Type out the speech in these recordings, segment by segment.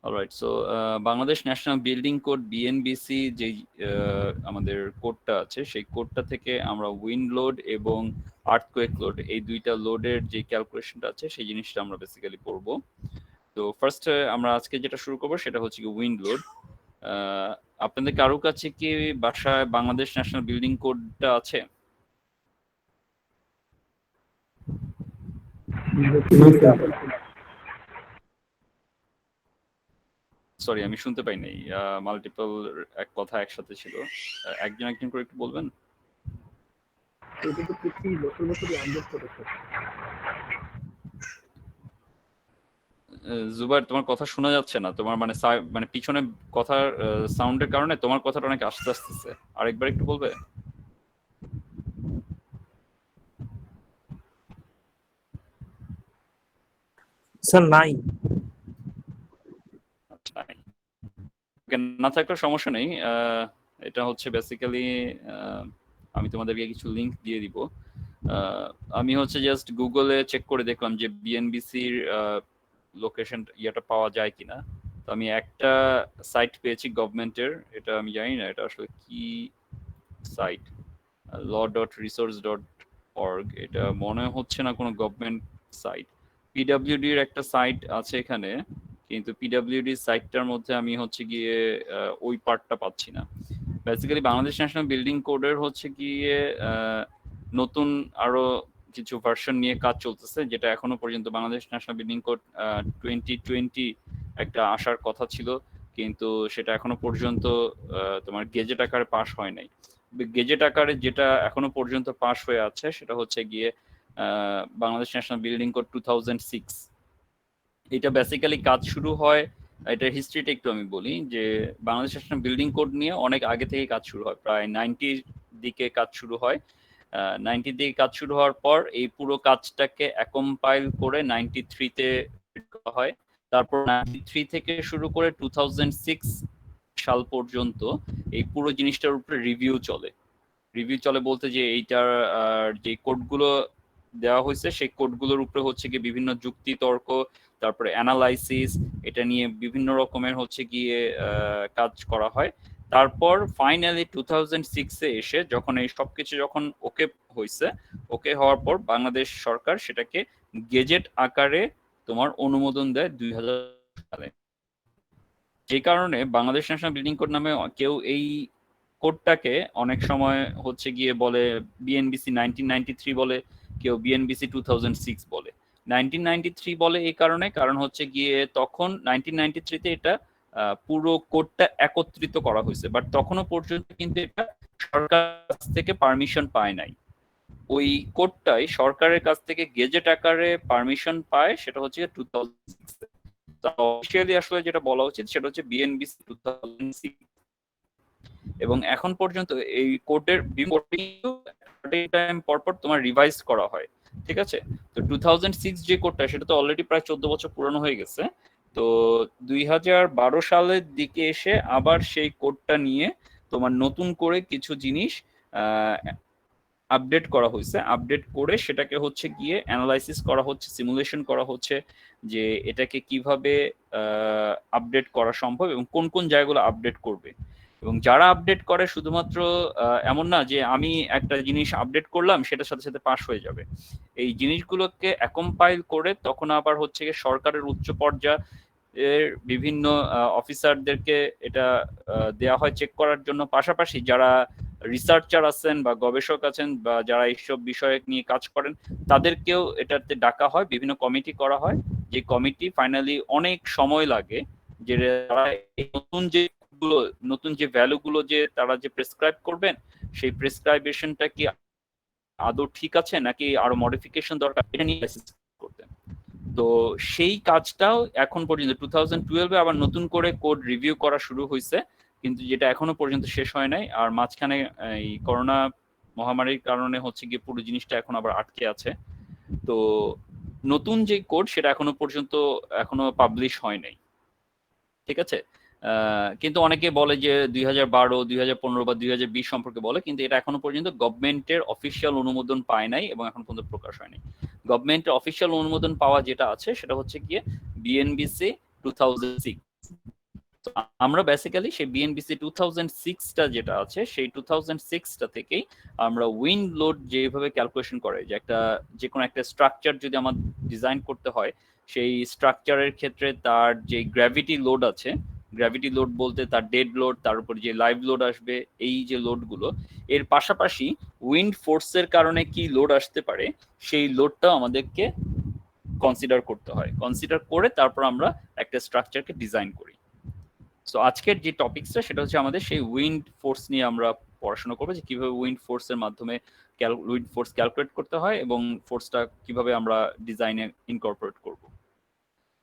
Alright, so Bangladesh national building code BNBC যে আমাদের কোডটা আছে, সেই কোডটা থেকে আমরা উইন্ড লোড এবং আর্থকোয়েক লোড, এই দুইটা লোডের যে ক্যালকুলেশনটা আছে সেই জিনিসটা আমরা বেসিক্যালি করব। তো ফার্স্ট আমরা আজকে যেটা শুরু করবো সেটা হচ্ছে কি উইন্ড লোড। আপনাদের কারো কাছে কি বাসায় বাংলাদেশ ন্যাশনাল বিল্ডিং কোডটা আছে? সরি, আমি শুনতে পাই নাই, মাল্টিপল এক কথা একসাথে ছিল। একজন একজন করে একটু বলবেন। জুবাইর, তোমার কথা শোনা যাচ্ছে না, তোমার মানে মানে পিছনে কথার সাউন্ডের কারণে তোমার কথাটা অনেক আস্তে আসতেছে। আরেকবার একটু বলবে? স্যার নাই। না থাকলে সমস্যা নেই। এটা হচ্ছে বেসিক্যালি আমি তোমাদেরকে কিছু লিংক দিয়ে দিব। আমি হচ্ছে জাস্ট গুগলে চেক করে দেখলাম যে বিএনবিসির লোকেশন ইয়েটা পাওয়া যায় কিনা। তো আমি একটা সাইট পেয়েছি গভর্নমেন্টের, এটা আমি জানি না এটা আসলে কি সাইট, law.resource.org, এটা মনে হচ্ছে না কোনো গভর্নমেন্ট সাইট। পিডব্লিউডির একটা সাইট আছে এখানে, কিন্তু পিডব্লিউডি সাইটটার মধ্যে আমি হচ্ছে গিয়ে ওই পার্টটা পাচ্ছি না। বেসিক্যালি বাংলাদেশ ন্যাশনাল বিল্ডিং কোডের হচ্ছে গিয়ে নতুন আরো কিছু ভার্সন নিয়ে কাজ চলতেছে, যেটা এখনো পর্যন্ত বাংলাদেশ ন্যাশনাল বিল্ডিং কোড 2020 একটা আসার কথা ছিল, কিন্তু সেটা এখনো পর্যন্ত তোমার গেজেট আকারে পাস হয় নাই। গেজেট আকারে যেটা এখনো পর্যন্ত পাস হয়ে আছে সেটা হচ্ছে গিয়ে বাংলাদেশ ন্যাশনাল বিল্ডিং কোড 2006। এটা বেসিক্যালি কাজ শুরু হয়, এটার হিস্ট্রিটা একটু আমি বলি, যে বাংলাদেশ ন্যাশনাল বিল্ডিং কোড নিয়ে অনেক আগে থেকে কাজ শুরু হয়, প্রায় 90-র দিকে কাজ শুরু হয়। 90-র দিকে কাজ শুরু হওয়ার পর এই পুরো কাজটাকে অ্যাকম্পাইল করে 93-তে করা হয়। তারপর 93 থেকে শুরু করে 2006 সাল পর্যন্ত এই পুরো জিনিসটার উপরে রিভিউ চলে। রিভিউ চলে বলতে যে এইটার যে কোডগুলো দেওয়া হয়েছে সেই কোডগুলোর উপরে হচ্ছে গিয়ে বিভিন্ন যুক্তি তর্ক, তারপরে অ্যানালাইসিস, এটা নিয়ে বিভিন্ন রকমের হচ্ছে গিয়ে কাজ করা হয়। তারপর ফাইনালি 2006-এ এসে যখন এই সবকিছু যখন ওকে হয়েছে, ওকে হওয়ার পর বাংলাদেশ সরকার সেটাকে গেজেট আকারে তোমার অনুমোদন দেয় 2000 সালে। যে কারণে বাংলাদেশ ন্যাশনাল বিল্ডিং কোড নামে কেউ এই কোডটাকে অনেক সময় হচ্ছে গিয়ে বলে বিএনবিসি 1993 বলে, কেউ বিএনবিসি 2006 বলে। 1993 বলে এই কারণ হচ্ছে গিয়ে তখন 1993-তে এটা পুরো কোডটা একত্রিত করা হয়েছে, বাট তখনও পর্যন্ত কিন্তু এটা সরকার কাছ থেকে পারমিশন পায় নাই। ওই কোডটাই সরকারের কাছ থেকে গেজেট আকারে পারমিশন পায়, সেটা হচ্ছে 2006। অফিসিয়ালি আসলে যেটা বলা উচিত সেটা হচ্ছে বিএনবিসি 2006। এবং এখন পর্যন্ত এই কোডের টাইম পরপর তোমার রিভাইজ করা হয়, ঠিক আছে? তো 2006 যে কোডটা সেটা তো অলরেডি প্রায় 14 বছর পুরানো হয়ে গেছে। তো 2012 সালের দিকে এসে আবার সেই কোডটা নিয়ে তোমার নতুন করে কিছু জিনিস আপডেট করা হয়েছে। আপডেট করে সেটাকে হচ্ছে গিয়ে অ্যানালাইসিস করা হচ্ছে, সিমুলেশন করা হচ্ছে যে এটাকে কিভাবে আপডেট করা সম্ভব এবং কোন কোন জায়গাগুলো আপডেট করবে। এবং যারা আপডেট করে শুধুমাত্র এমন না যে আমি একটা জিনিস আপডেট করলাম সেটার সাথে সাথে পাস হয়ে যাবে। এই জিনিসগুলোকে অ্যাকম্পাইল করে তখন আবার হচ্ছে গিয়ে সরকারের উচ্চ পর্যায়ে এর বিভিন্ন অফিসারদেরকে এটা দেওয়া হয় চেক করার জন্য। পাশাপাশি যারা রিসার্চার আছেন বা গবেষক আছেন বা যারা এইসব বিষয় নিয়ে কাজ করেন তাদেরকেও এটাতে ডাকা হয়, বিভিন্ন কমিটি করা হয়। যে কমিটি ফাইনালি অনেক সময় লাগে, যে নতুন যে ভ্যালুগুলো যে তারা যে প্রেসক্রাইব করবেন সেই প্রেসক্রাইবেশনটা কি আদৌ ঠিক আছে নাকি আরো মডিফিকেশন দরকার, এটা নিয়ে করতেন। তো সেই কাজটাও এখন পর্যন্ত 2012-এ আবার নতুন করে কোড রিভিউ করা শুরু হয়েছে, কিন্তু যেটা এখনো পর্যন্ত শেষ হয় নাই। আর মাঝখানে এই করোনা মহামারীর কারণে হচ্ছে গিয়ে পুরো জিনিসটা এখন আবার আটকে আছে। তো নতুন যে কোড সেটা এখনো পর্যন্ত এখনো পাবলিশ হয় নাই, ঠিক আছে? কিন্তু অনেকে বলে যে 2012, 2015 বা 2020 সম্পর্কে বলে, কিন্তু এটা এখনো পর্যন্ত গভর্নমেন্টের অফিসিয়াল অনুমোদন পায় নাই এবং এখন পর্যন্ত প্রকাশ হয়নি। গভর্নমেন্টের অফিসিয়াল অনুমোদন পাওয়া যেটা আছে সেটা হচ্ছে গিয়ে বিএনবিসি 2006। আমরা বেসিক্যালি সেই বিএনবিসি 2006টা যেটা আছে সেই 2006টা থেকেই আমরা উইন্ড লোড যেভাবে ক্যালকুলেশন করে যে যে কোনো একটা স্ট্রাকচার যদি আমার ডিজাইন করতে হয় সেই স্ট্রাকচারের ক্ষেত্রে তার যে গ্র্যাভিটি লোড আছে, গ্র্যাভিটি লোড বলতে তার ডেড লোড, তার উপর যে লাইভ লোড আসবে, এই যে লোডগুলো, এর পাশাপাশি উইন্ড ফোর্সের কারণে কি লোড আসতে পারে সেই লোডটাও আমাদেরকে কনসিডার করতে হয়। কনসিডার করে তারপর আমরা একটা স্ট্রাকচারকে ডিজাইন করি। সো আজকের যে টপিকসটা সেটা হচ্ছে আমাদের সেই উইন্ড ফোর্স নিয়ে আমরা পড়াশোনা করবো, যে কিভাবে উইন্ড ফোর্সের মাধ্যমে উইন্ড ফোর্স ক্যালকুলেট করতে হয় এবং ফোর্সটা কিভাবে আমরা ডিজাইনে ইনকর্পোরেট করব।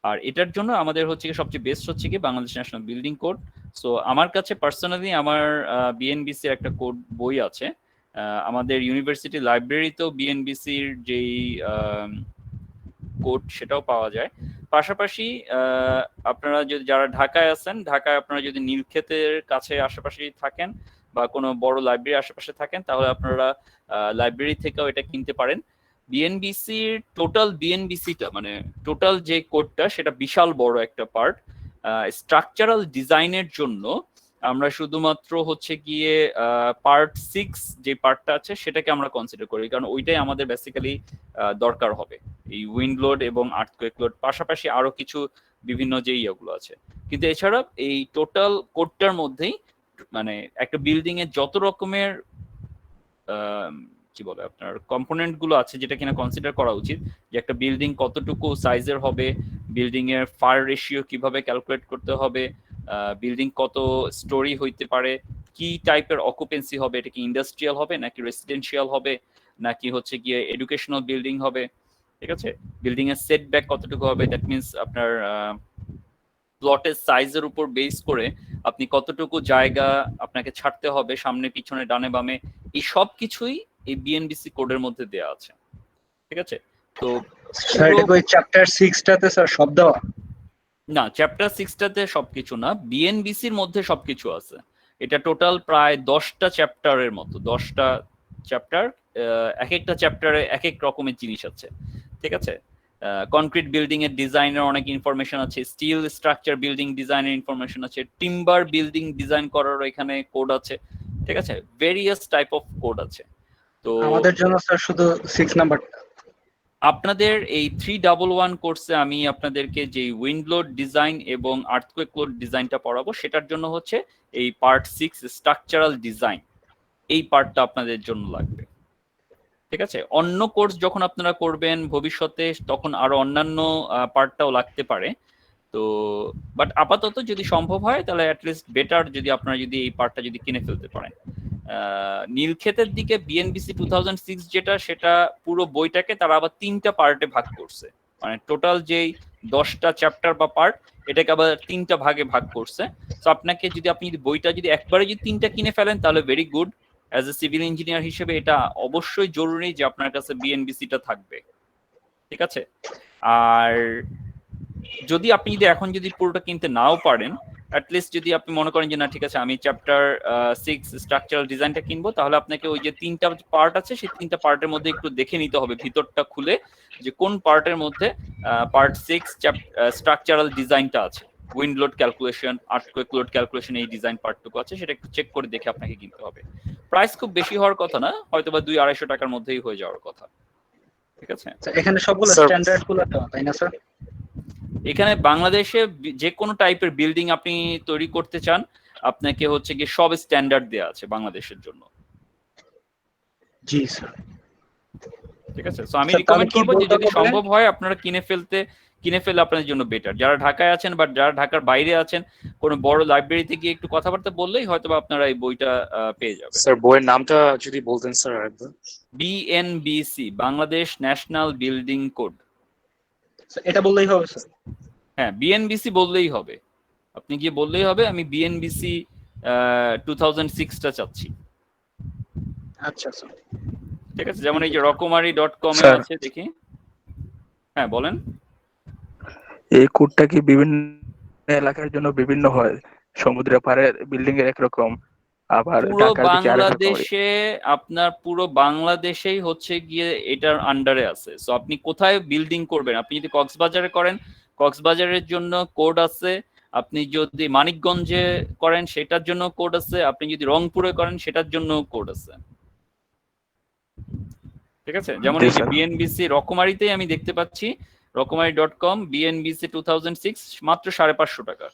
আর এটার জন্য আমাদের হচ্ছে কি সবচেয়ে বেস্ট হচ্ছে কি Bangladesh national building code. So আমার কাছে পার্সোনালি আমার বিএনবিসির একটা কোড বই আছে। আমাদের ইউনিভার্সিটি লাইব্রেরিতেও বিএনবিসির যেই কোড সেটাও পাওয়া যায়। পাশাপাশি আপনারা যদি যারা ঢাকায় আছেন, ঢাকায় আপনারা যদি নীলক্ষেতের কাছে আশেপাশে থাকেন বা কোনো বড় লাইব্রেরি আশেপাশে থাকেন তাহলে আপনারা লাইব্রেরি থেকেও এটা কিনতে পারেন। বিএনবিসির বিএনবিসিটা মানে টোটাল যে কোডটা সেটা বিশাল বড় একটা পার্ট। স্ট্রাকচারাল ডিজাইনের জন্য আমরা শুধুমাত্র হচ্ছে গিয়ে পার্ট 6 যে পার্টটা আছে সেটাকে আমরা কনসিডার করি, কারণ ওইটাই আমাদের বেসিক্যালি দরকার হবে এই উইন্ড লোড এবং আর্থকুয়েক লোড, পাশাপাশি আরো কিছু বিভিন্ন যে ইয়েগুলো আছে। কিন্তু এছাড়া এই টোটাল কোডটার মধ্যেই মানে একটা বিল্ডিং এর যত রকমের কি বলে আপনার কম্পোনেন্ট গুলো আছে যেটা কিনা কনসিডার করা উচিত, যে একটা বিল্ডিং কতটুকু সাইজের হবে, বিল্ডিং এর ফায়ার রেশিও কিভাবে ক্যালকুলেট করতে হবে, বিল্ডিং কত স্টোরি হইতে পারে, কি টাইপের অকুপেন্সি হবে, এটা কি ইন্ডাস্ট্রিয়াল হবে নাকি রেসিডেন্সিয়াল হবে নাকি হচ্ছে গিয়ে এডুকেশনাল বিল্ডিং হবে, ঠিক আছে, বিল্ডিং এর সেটব্যাক কতটুকু হবে, দ্যাট মিনস আপনার প্লটের সাইজের উপর বেস করে আপনি কতটুকু জায়গা আপনাকে ছাড়তে হবে সামনে পিছনে ডানে বামে, এই সব কিছুই এই বিএনবিসি কোডের মধ্যে দেওয়া আছে, ঠিক আছে। তো চ্যাপ্টার 6 টাতে স্যার সব দেওয়া না, চ্যাপ্টার 6টাতে সবকিছু না, বিএনবিসির মধ্যে সবকিছু আছে। এটা টোটাল প্রায় 10টা চ্যাপ্টারের মতো, 10টা চ্যাপ্টার, এক একটা চ্যাপ্টারে এক এক রকমের জিনিস আছে, ঠিক আছে। কনক্রিট বিল্ডিং এর ডিজাইনের অনেক ইনফরমেশন আছে, স্টিল স্ট্রাকচার বিল্ডিং ডিজাইনের ইনফরমেশন আছে, টিম্বার বিল্ডিং ডিজাইন করার এখানে কোড আছে, ঠিক আছে, ভেরিয়াস টাইপ অফ কোড আছে। তো আমাদের জন্য স্যার শুধু 6 নাম্বার। আপনাদের এই 311 কোর্সে আমি আপনাদেরকে যে উইন্ড লোড ডিজাইন এবং আর্থকুয়েক লোড ডিজাইনটা পড়াবো সেটার জন্য হচ্ছে এই পার্ট 6 স্ট্রাকচারাল ডিজাইন, এই পার্টটা আপনাদের জন্য লাগবে, ঠিক আছে। অন্য কোর্স যখন আপনারা করবেন ভবিষ্যতে তখন আরো অন্যান্য পার্টটাও লাগতে পারে। তো বাট আপাতত যদি সম্ভব হয় তাহলে অ্যাটলিস্ট বেটার যদি আপনারা যদি এই পার্টটা যদি কিনে ফেলতে পারেন। নীলক্ষেতের দিকে বিএনবিসি 2006 যেটা, সেটা পুরো বইটাকে তারা আবার 3টা পার্টে ভাগ করছে, মানে টোটাল যেই 10টা চ্যাপ্টার বা পার্ট এটাকে আবার 3টা ভাগে ভাগ করছে। তো আপনাকে যদি আপনি বইটা যদি একবারে যদি 3টা কিনে ফেলেন তাহলে very good, as a civil engineer হিসেবে এটা অবশ্যই জরুরি যে আপনার কাছে বিএনবিসিটা থাকবে, ঠিক আছে। আর যদি আপনি যদি এখন যদি পুরোটা কিনতে নাও পারেন, অ্যাটলিস্ট যদি আপনি মনে করেন যে না ঠিক আছে আমি চ্যাপ্টার 6 স্ট্রাকচারাল ডিজাইনটা কিনবো, তাহলে আপনাকে ওই যে 3টা পার্ট আছে সেই 3টা পার্টের মধ্যে একটু দেখে নিতে হবে ভিতরটা খুলে যে কোন পার্টের মধ্যে পার্ট 6 স্ট্রাকচারাল ডিজাইনটা আছে, wind load calculation, earthquake load calculation, এই ডিজাইন পার্টটুকু আছে, সেটা একটু চেক করে দেখে আপনাকে কিনতে হবে। প্রাইস খুব বেশি হওয়ার কথা না, হয়তো বা 200-250 টাকার মধ্যেই হয়ে যাওয়ার কথা, ঠিক আছে। এখানে সবগুলো স্ট্যান্ডার্ড গুলো তো তাই না স্যার? এখানে বাংলাদেশে যে কোনো টাইপের বিল্ডিং আপনি তৈরি করতে চান আপনাকে হচ্ছে কি সব স্ট্যান্ডার্ড দেয়া আছে বাংলাদেশের জন্য, জি স্যার। ঠিক আছে। সো আমি রিকমেন্ড করব যে যদি সম্ভব হয় আপনারা কিনে ফেলে আপনাদের জন্য বেটার। যারা ঢাকায় আছেন বা যারা ঢাকার বাইরে আছেন কোনো বড় লাইব্রেরিতে গিয়ে একটু কথাবার্তা বললেই হয়তো আপনারা এই বইটা পেয়ে যাবেন। স্যার বইয়ের নামটা যদি বলতেন স্যার একবার। BNBC, Bangladesh national building code. এটা বললেই হবে স্যার? হ্যাঁ, বিএনবিসি বললেই হবে, আপনি গিয়ে বললেই হবে আমি বিএনবিসি 2006টা চাচ্ছি। আচ্ছা স্যার, ঠিক আছে। যেমন এই যে রকমারি.com এ আছে দেখি। হ্যাঁ বলেন। এই কোডটা কি বিভিন্ন এলাকার জন্য বিভিন্ন হয়? সমুদ্রের পাড়ের বিল্ডিং এর একরকম, আবার পুরো ঢাকার দিকে আরেক রকম? বাংলাদেশে আপনার পুরো বাংলাদেশেই হচ্ছে গিয়ে এটার আন্ডারে আছে। সো আপনি কোথায় বিল্ডিং করবেন, আপনি যদি কক্সবাজারে করেন কক্সবাজারের জন্য কোড আছে, আপনি যদি মানিকগঞ্জে করেন সেটার জন্য কোড আছে, আপনি যদি রংপুরে করেন সেটার জন্য কোড আছে। ঠিক আছে, যেমন জি এই যে স্যার। বিএনবিসি রকমারিতেই আমি দেখতে পাচ্ছি রকমারি.com বিএনবিসি 2006 মাত্র 550 টাকা,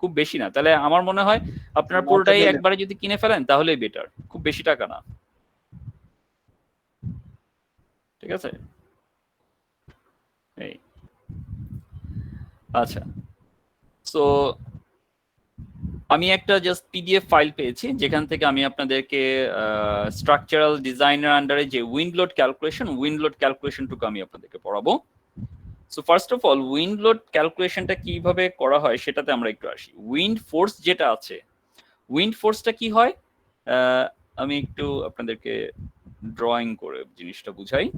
খুব বেশি না। তাহলে আমার মনে হয় আপনারা মাত্র পুরোটাই নিলে। একবারে যদি কিনে ফেলেন তাহলেই বেটার, খুব বেশি টাকা না। ঠিক আছে, এই আচ্ছা। সো আমি একটা জাস্ট পিডিএফ ফাইল পেয়েছি যেখান থেকে আমি আপনাদেরকে স্ট্রাকচারাল ডিজাইনার আন্ডারে যে উইন্ড লোড ক্যালকুলেশনটুকু আমি আপনাদেরকে পড়াবো। So first of all wind load ক্যালকুলেশনটা কিভাবে করা হয় সেটাতে আমরা একটু আসি। উইন্ড ফোর্স যেটা আছে, উইন্ড ফোর্সটা কি হয়, আমি একটু আপনাদেরকে ড্রয়িং করে জিনিসটা বুঝাই।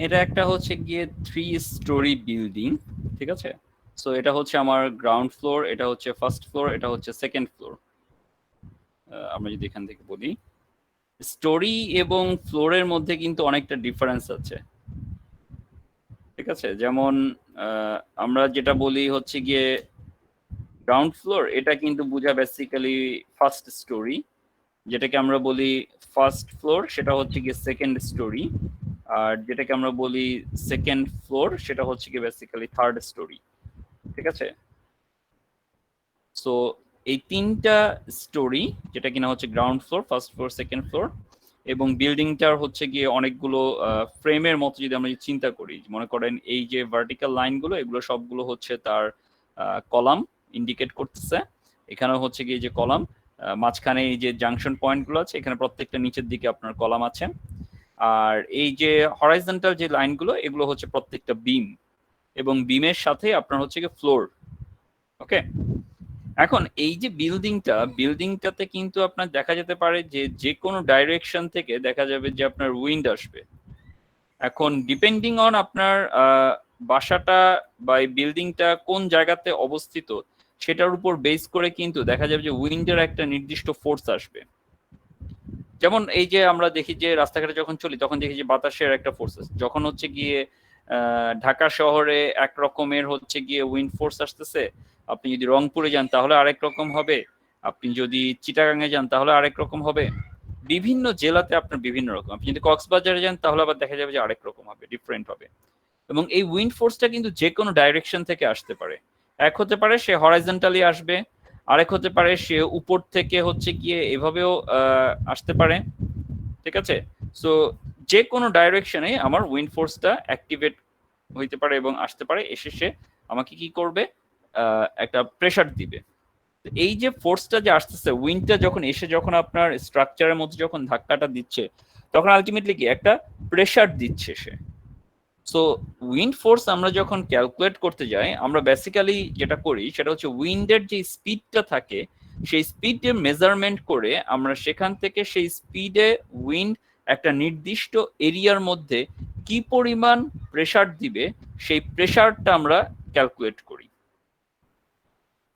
এটা একটা হচ্ছে গিয়ে 3 স্টোরি বিল্ডিং। ঠিক আছে, সো এটা হচ্ছে আমার গ্রাউন্ড ফ্লোর, এটা হচ্ছে ফার্স্ট ফ্লোর, এটা হচ্ছে সেকেন্ড ফ্লোর। আমরা যদি এখান থেকে বলি স্টোরি এবং ফ্লোরের মধ্যে কিন্তু অনেকটা ডিফারেন্স আছে। ঠিক আছে, যেমন আমরা যেটা বলি হচ্ছে গিয়ে গ্রাউন্ড ফ্লোর, এটা কিন্তু বোঝা বেসিক্যালি ফার্স্ট স্টোরি, যেটাকে আমরা বলি ফার্স্ট ফ্লোর সেটা হচ্ছে গিয়ে সেকেন্ড স্টোরি, আর যেটাকে আমরা বলি সেকেন্ড ফ্লোর সেটা হচ্ছে গিয়ে বেসিক্যালি থার্ড স্টোরি। ঠিক আছে, সো এই তিনটা স্টোরি যেটা কিনা হচ্ছে ground floor, first floor, second floor, এবং বিল্ডিংটার হচ্ছে গিয়ে অনেকগুলো ফ্রেমের মতো যদি আমরা চিন্তা করি, মনে করেন এই যে ভার্টিক্যাল লাইনগুলো এগুলো সবগুলো হচ্ছে তার কলাম ইন্ডিকেট করতেছে। এখানে হচ্ছে গিয়ে যে কলাম, মাঝখানে এই যে জাংশন পয়েন্টগুলো আছে এখানে প্রত্যেকটা নিচের দিকে আপনার কলাম আছে, আর এই যে হরাইজন্টাল যে লাইনগুলো এগুলো হচ্ছে প্রত্যেকটা বিম, এবং বিমের সাথে আপনার হচ্ছে গিয়ে ফ্লোর। ওকে, এখন এই যে বিল্ডিংটাতে কিন্তু আপনার দেখা যেতে পারে যে যে কোনো ডাইরেকশন থেকে দেখা যাবে যে আপনার উইন্ড আসবে। এখন ডিপেন্ডিং অন আপনার বাসাটা বা বিল্ডিংটা কোন জায়গাতে অবস্থিত সেটার উপর বেস করে কিন্তু দেখা যাবে যে উইন্ডের একটা নির্দিষ্ট ফোর্স আসবে। যেমন এই যে আমরা দেখি যে রাস্তাঘাটে যখন চলি তখন দেখি যে বাতাসের একটা ফোর্স আছে, যখন হচ্ছে গিয়ে ঢাকা শহরে এক রকমের হচ্ছে গিয়ে উইন্ড ফোর্স আসতেছে, আপনি যদি রংপুরে যান তাহলে আরেক রকম হবে, আপনি যদি চিটাগাঙে যান তাহলে আরেক রকম হবে, বিভিন্ন জেলাতে আপনার বিভিন্ন রকম। আপনি যদি কক্সবাজারে যান তাহলে আবার দেখা যাবে যে আরেক রকম হবে, ডিফারেন্ট হবে। এবং এই উইন্ড ফোর্সটা কিন্তু যে কোনো ডাইরেকশন থেকে আসতে পারে। এক হতে পারে সে হরাইজন্টালি আসবে, আরেক হতে পারে সে উপর থেকে হচ্ছে গিয়ে এভাবেও আসতে পারে, ঠিক আছে। সো যে কোনো ডাইরেকশনে আমার উইন্ড ফোর্সটা অ্যাক্টিভেট হইতে পারে এবং আসতে পারে, এসে সে আমাকে কি করবে, একটা প্রেসার দিবে। এই যে ফোর্সটা যে আসতেছে, উইন্ডটা যখন এসে যখন আপনার স্ট্রাকচারের মধ্যে যখন ধাক্কাটা দিচ্ছে, তখন আলটিমেটলি কি একটা প্রেসার দিচ্ছে সে। সো উইন্ড ফোর্স আমরা যখন ক্যালকুলেট করতে যাই, আমরা বেসিক্যালি যেটা করি সেটা হচ্ছে উইন্ডের যে স্পিডটা থাকে, সেই স্পিডে মেজারমেন্ট করে আমরা সেখান থেকে সেই স্পিডে উইন্ড একটা নির্দিষ্ট এরিয়ার মধ্যে কি পরিমাণ প্রেসার দিবে, সেই প্রেসারটা আমরা ক্যালকুলেট করি।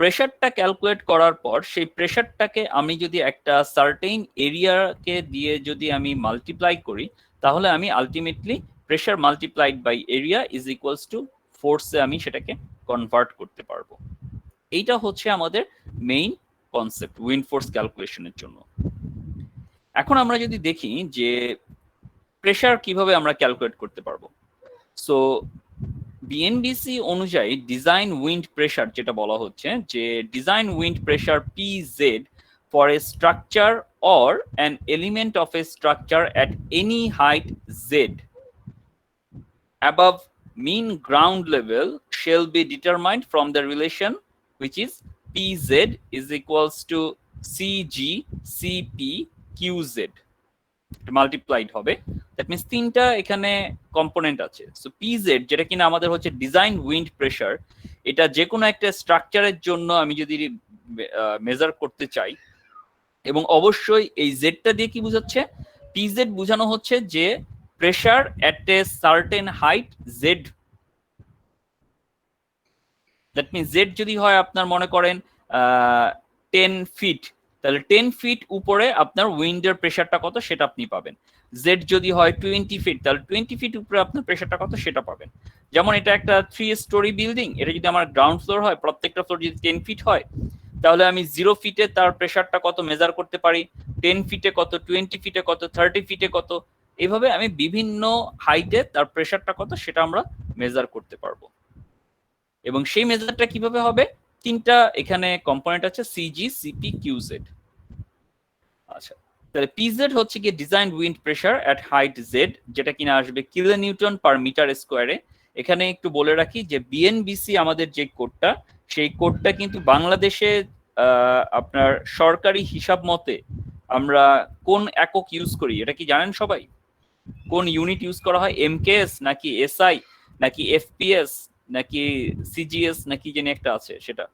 প্রেসারটা ক্যালকুলেট করার পর সেই প্রেসারটাকে আমি যদি একটা সার্টেইন এরিয়াকে দিয়ে যদি আমি মাল্টিপ্লাই করি, তাহলে আমি ultimately pressure multiplied by area is equals to ফোর্সে আমি সেটাকে কনভার্ট করতে পারবো। এইটা হচ্ছে আমাদের মেইন কনসেপ্ট উইন্ড ফোর্স ক্যালকুলেশনের জন্য। এখন আমরা যদি দেখি যে প্রেসার কিভাবে আমরা ক্যালকুলেট করতে পারবো। সো বিএনবিসি অনুযায়ী ডিজাইন উইন্ড প্রেসার যেটা বলা হচ্ছে যে design wind pressure PZ for a structure or an element of A structure at any height Z above mean ground level shall be determined from the relation which is PZ is equals to CG CP QZ multiplied হবে। That means তিনটা এখানে component আছে। So PZ যেটা কিনা আমাদের হচ্ছে design wind pressure, এটা যে কোনো একটা স্ট্রাকচারের জন্য আমি যদি মেজার করতে চাই, এবং অবশ্যই এই জেডটা দিয়ে কি বোঝাচ্ছে, পিজেড বোঝানো হচ্ছে যে pressure at a certain height Z. That means Z যদি হয় আপনার মনে করেন 10 ফিট, তাহলে 10 ফিট উপরে আপনার উইন্ডের প্রেসারটা কত সেটা আপনি পাবেন। জেড যদি হয় 20 ফিট, তাহলে 20 ফিট উপরে আপনার প্রেসারটা কত সেটা পাবেন। যেমন এটা একটা 3 স্টোরি বিল্ডিং, এটা যদি আমার গ্রাউন্ড ফ্লোর হয়, প্রত্যেকটা ফ্লোর যদি 10 ফিট হয়, তাহলে আমি 0 ফিটে তার প্রেসারটা কত মেজার করতে পারি, 10 ফিটে কত, 20 ফিটে কত, 30 ফিটে কত, এইভাবে আমি বিভিন্ন হাইটে তার প্রেসারটা কত সেটা আমরা মেজার করতে পারবো। এবং সেই মেজারটা কিভাবে হবে, তিনটা এখানে কম্পোনেন্ট আছে, সিজি সিপি কিউজেড। আচ্ছা, তাহলে পিজেড হচ্ছে কি ডিজাইন উইন্ড প্রেসার এট হাইট জেড, যেটা কিনা আসবে কিলো নিউটন পার মিটার স্কোয়ারে। এখানে একটু বলে রাখি যে বিএনবিসি আমাদের যে কোডটা, সেই কোডটা কিন্তু বাংলাদেশে আপনার সরকারি হিসাব মতে আমরা কোন একক ইউজ করি এটা কি জানেন সবাই? কোন ইউনিট ইউজ করা হয়, এমকেএস নাকি এসআই নাকি এফপিএস নাকি সিজিএস নাকি যেন একটা আছে সেটা?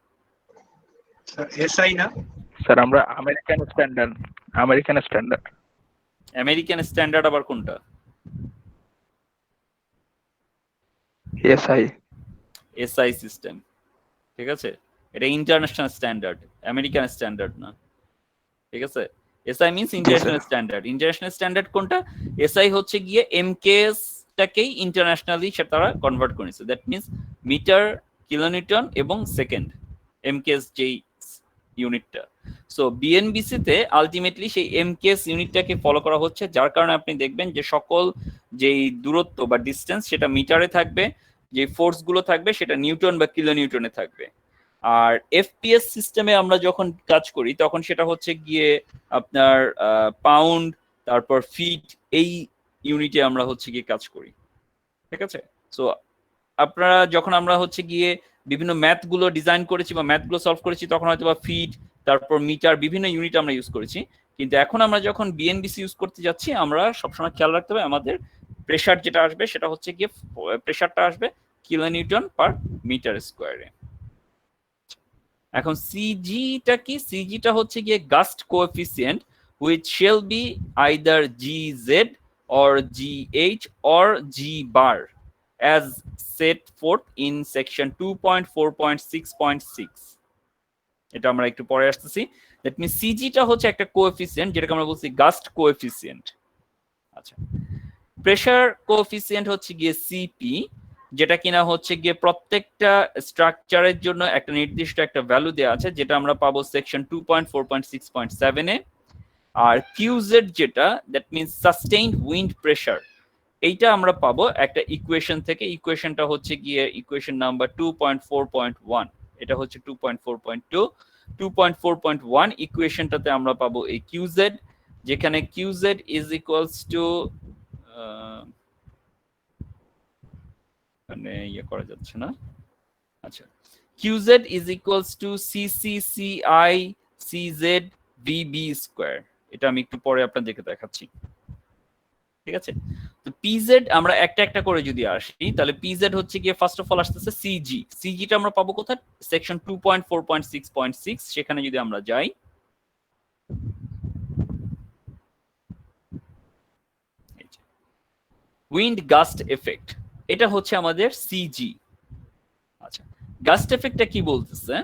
এসআই না স্যার আমরা আমেরিকান স্ট্যান্ডার্ড। আমেরিকান স্ট্যান্ডার্ড আবার কোনটা? এসআই সিস্টেম, ঠিক আছে। এটা ইন্টারন্যাশনাল স্ট্যান্ডার্ড, আমেরিকান স্ট্যান্ডার্ড না, ঠিক আছে। SI means international standard. International standard কোনটা? এসআই হচ্ছে গিয়ে এমকেএস টাকেই ইন্টারন্যাশনালি তারা কনভার্ট করেছে। দ্যাট মিন্স মিটার, কিলোনিউটন এবং সেকেন্ড, এমকেএস যেই ইউনিটটা। সো বিএনবিসি তে আলটিমেটলি সেই এমকেএস ইউনিটটাকে ফলো করা হচ্ছে, যার কারণে আপনি দেখবেন যে সকল যেই দূরত্ব বা ডিস্টেন্স সেটা মিটারে থাকবে, যে ফোর্স গুলো থাকবে সেটা নিউটন বা কিলো নিউটনে থাকবে। আর এফপিএস সিস্টেমে আমরা যখন কাজ করি তখন সেটা হচ্ছে গিয়ে আপনার পাউন্ড, তারপর ফিট, এই ইউনিটে আমরা হচ্ছে গিয়ে কাজ করি, ঠিক আছে। সো আপনারা যখন আমরা হচ্ছে গিয়ে বিভিন্ন ম্যাথ গুলো ডিজাইন করেছি বা ম্যাথ গুলো সলভ করেছি, তখন হয়তো বা ফিট, তারপর মিটার, বিভিন্ন ইউনিট আমরা ইউজ করেছি। কিন্তু এখন আমরা যখন বিএনবিসি ইউজ করতে যাচ্ছি, আমরা সবসময় খেয়াল রাখতে হবে আমাদের প্রেসার যেটা আসবে সেটা হচ্ছে গিয়ে প্রেসারটা আসবে কিলো নিউটন পার মিটার স্কোয়ারে। এখন সিজিটা কি? সিজিটা হচ্ছে গিয়ে gust coefficient which shall be either GZ or GH or G bar as set forth in section 2.4.6.6. এটা আমরা একটু পরে আসতেছি। দ্যাট মিন্স সিজিটা হচ্ছে একটা কোএফিসিয়েন্ট যেটাকে আমরা বলছি গাস্ট কোএফিসিয়েন্ট। আচ্ছা, প্রেসার কোএফিসিয়েন্ট হচ্ছে গিয়ে সিপি, যেটা কিনা হচ্ছে গিয়ে প্রত্যেকটা স্ট্রাকচারের জন্য একটা নির্দিষ্ট একটা ভ্যালু দেওয়া আছে, যেটা আমরা পাবো সেকশন 2.4.6.7 এ। আর কিউজেড যেটা, that means sustained wind pressure, এইটা আমরা পাবো একটা ইকুয়েশন থেকে। ইকুয়েশনটা হচ্ছে গিয়ে ইকুয়েশন নাম্বার 2.4.1, এটা হচ্ছে 2.4.2। 2.4.1 ইকুয়েশনটাতে আমরা পাবো এই QZ, যেখানে QZ ইজ ইকুয়ালস টু মানে ইয়ে করা যাচ্ছে না, আচ্ছা, QZ is equals two CCCI CZ VB square. এটা আমি একটু পরে আপনাদেরকে দেখাচ্ছি, ঠিক আছে? তো PZ আমরা একটা একটা করে যদি আসি, তাহলে PZ হচ্ছে গিয়ে ফার্স্ট অফ অল আসতেছে CG টা আমরা পাবো কোথায়? সেকশন 2.4.6.6, সেখানে যদি আমরা যাই, উইন্ড গাস্ট এফেক্ট, এটা হচ্ছে আমাদের CG। আচ্ছা, গাস্ট এফেক্টটা কি বলতেছে?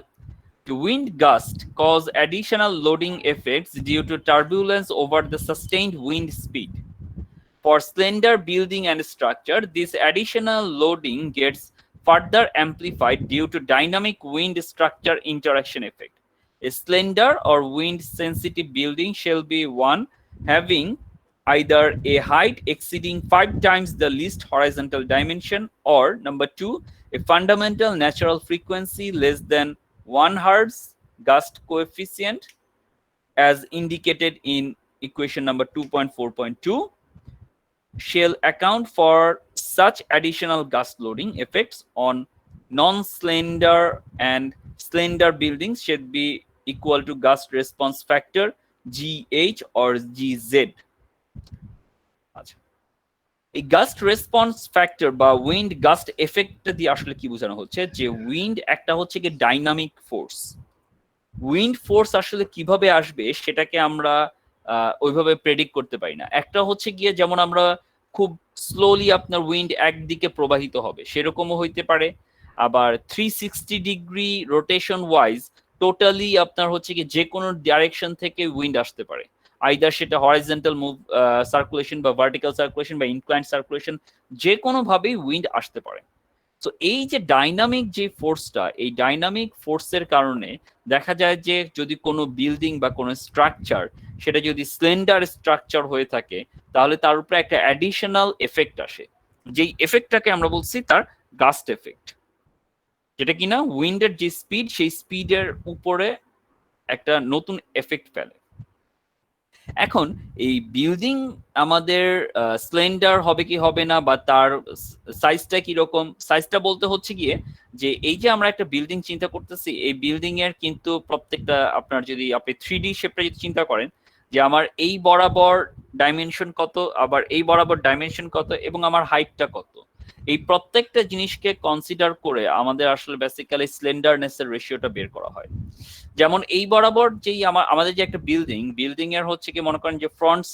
Wind gust cause additional loading effects due to turbulence over the sustained wind speed. For slender building and structure, this additional loading gets further amplified due to dynamic wind structure interaction effect. A slender or wind sensitive building shall be one having either a height exceeding 5 times the least horizontal dimension, or number 2, a fundamental natural frequency less than 1 Hz gust coefficient as indicated in equation number 2.4.2 shall account for such additional gust loading effects on non-slender and slender buildings should be equal to gust response factor GH or GZ. আচ্ছা, এই gust response factor বা wind gust effect দিয়ে আসলে কি বোঝানো হচ্ছে? যে wind একটা হচ্ছে কি ডাইনামিক ফোর্স, উইন্ড ফোর্স আসলে কিভাবে আসবে সেটাকে আমরা ওইভাবে প্রেডিক্ট করতে পারি না। একটা হচ্ছে গিয়ে যেমন আমরা খুব স্লোলি আপনার উইন্ড একদিকে প্রবাহিত হবে সেরকমও হইতে পারে, আবার 360 ডিগ্রি রোটেশন ওয়াইজ টোটালি আপনার হচ্ছে কি যে কোনো ডাইরেকশন থেকে উইন্ড আসতে পারে, আইদার সেটা হরাইজন্টাল মুভ সার্কুলেশন বা ভার্টিক্যাল সার্কুলেশন বা ইনক্লাইন্ড সার্কুলেশন, যে কোনো ভাবেই উইন্ড আসতে পারে। তো এই যে ডাইনামিক যে ফোর্সটা, এই ডাইনামিক ফোর্সের কারণে দেখা যায় যে যদি কোনো বিল্ডিং বা কোনো স্ট্রাকচার সেটা যদি স্লেন্ডার স্ট্রাকচার হয়ে থাকে, তাহলে তার উপরে একটা অ্যাডিশনাল এফেক্ট আসে, যেই এফেক্টটাকে আমরা বলছি তার গাস্ট এফেক্ট, যেটা কিনা উইন্ডের যে স্পিড সেই স্পিডের উপরে একটা নতুন এফেক্ট ফেলে। এখন এই বিল্ডিং আমাদের স্লেন্ডার হবে কি হবে না, বা তার সাইজটা কিরকম, সাইজটা বলতে হচ্ছে গিয়ে যে এই যে আমরা একটা বিল্ডিং চিন্তা করতেছি, এই বিল্ডিং এর কিন্তু প্রত্যেকটা আপনার যদি আপনি 3D শেপটা যদি চিন্তা করেন, যে আমার এই বরাবর ডাইমেনশন কত, আবার এই বরাবর ডাইমেনশন কত, এবং আমার হাইটটা কত, এই প্রত্যেকটা জিনিসকে কনসিডার করে আমাদের আসলে বেসিক্যালি স্লেন্ডারনেসের রেশিওটা বের করা হয়। যেমন এই বরাবর যেই আমাদের যে একটা বিল্ডিং এর হচ্ছে কি মনে করেন যে ফ্রন্ট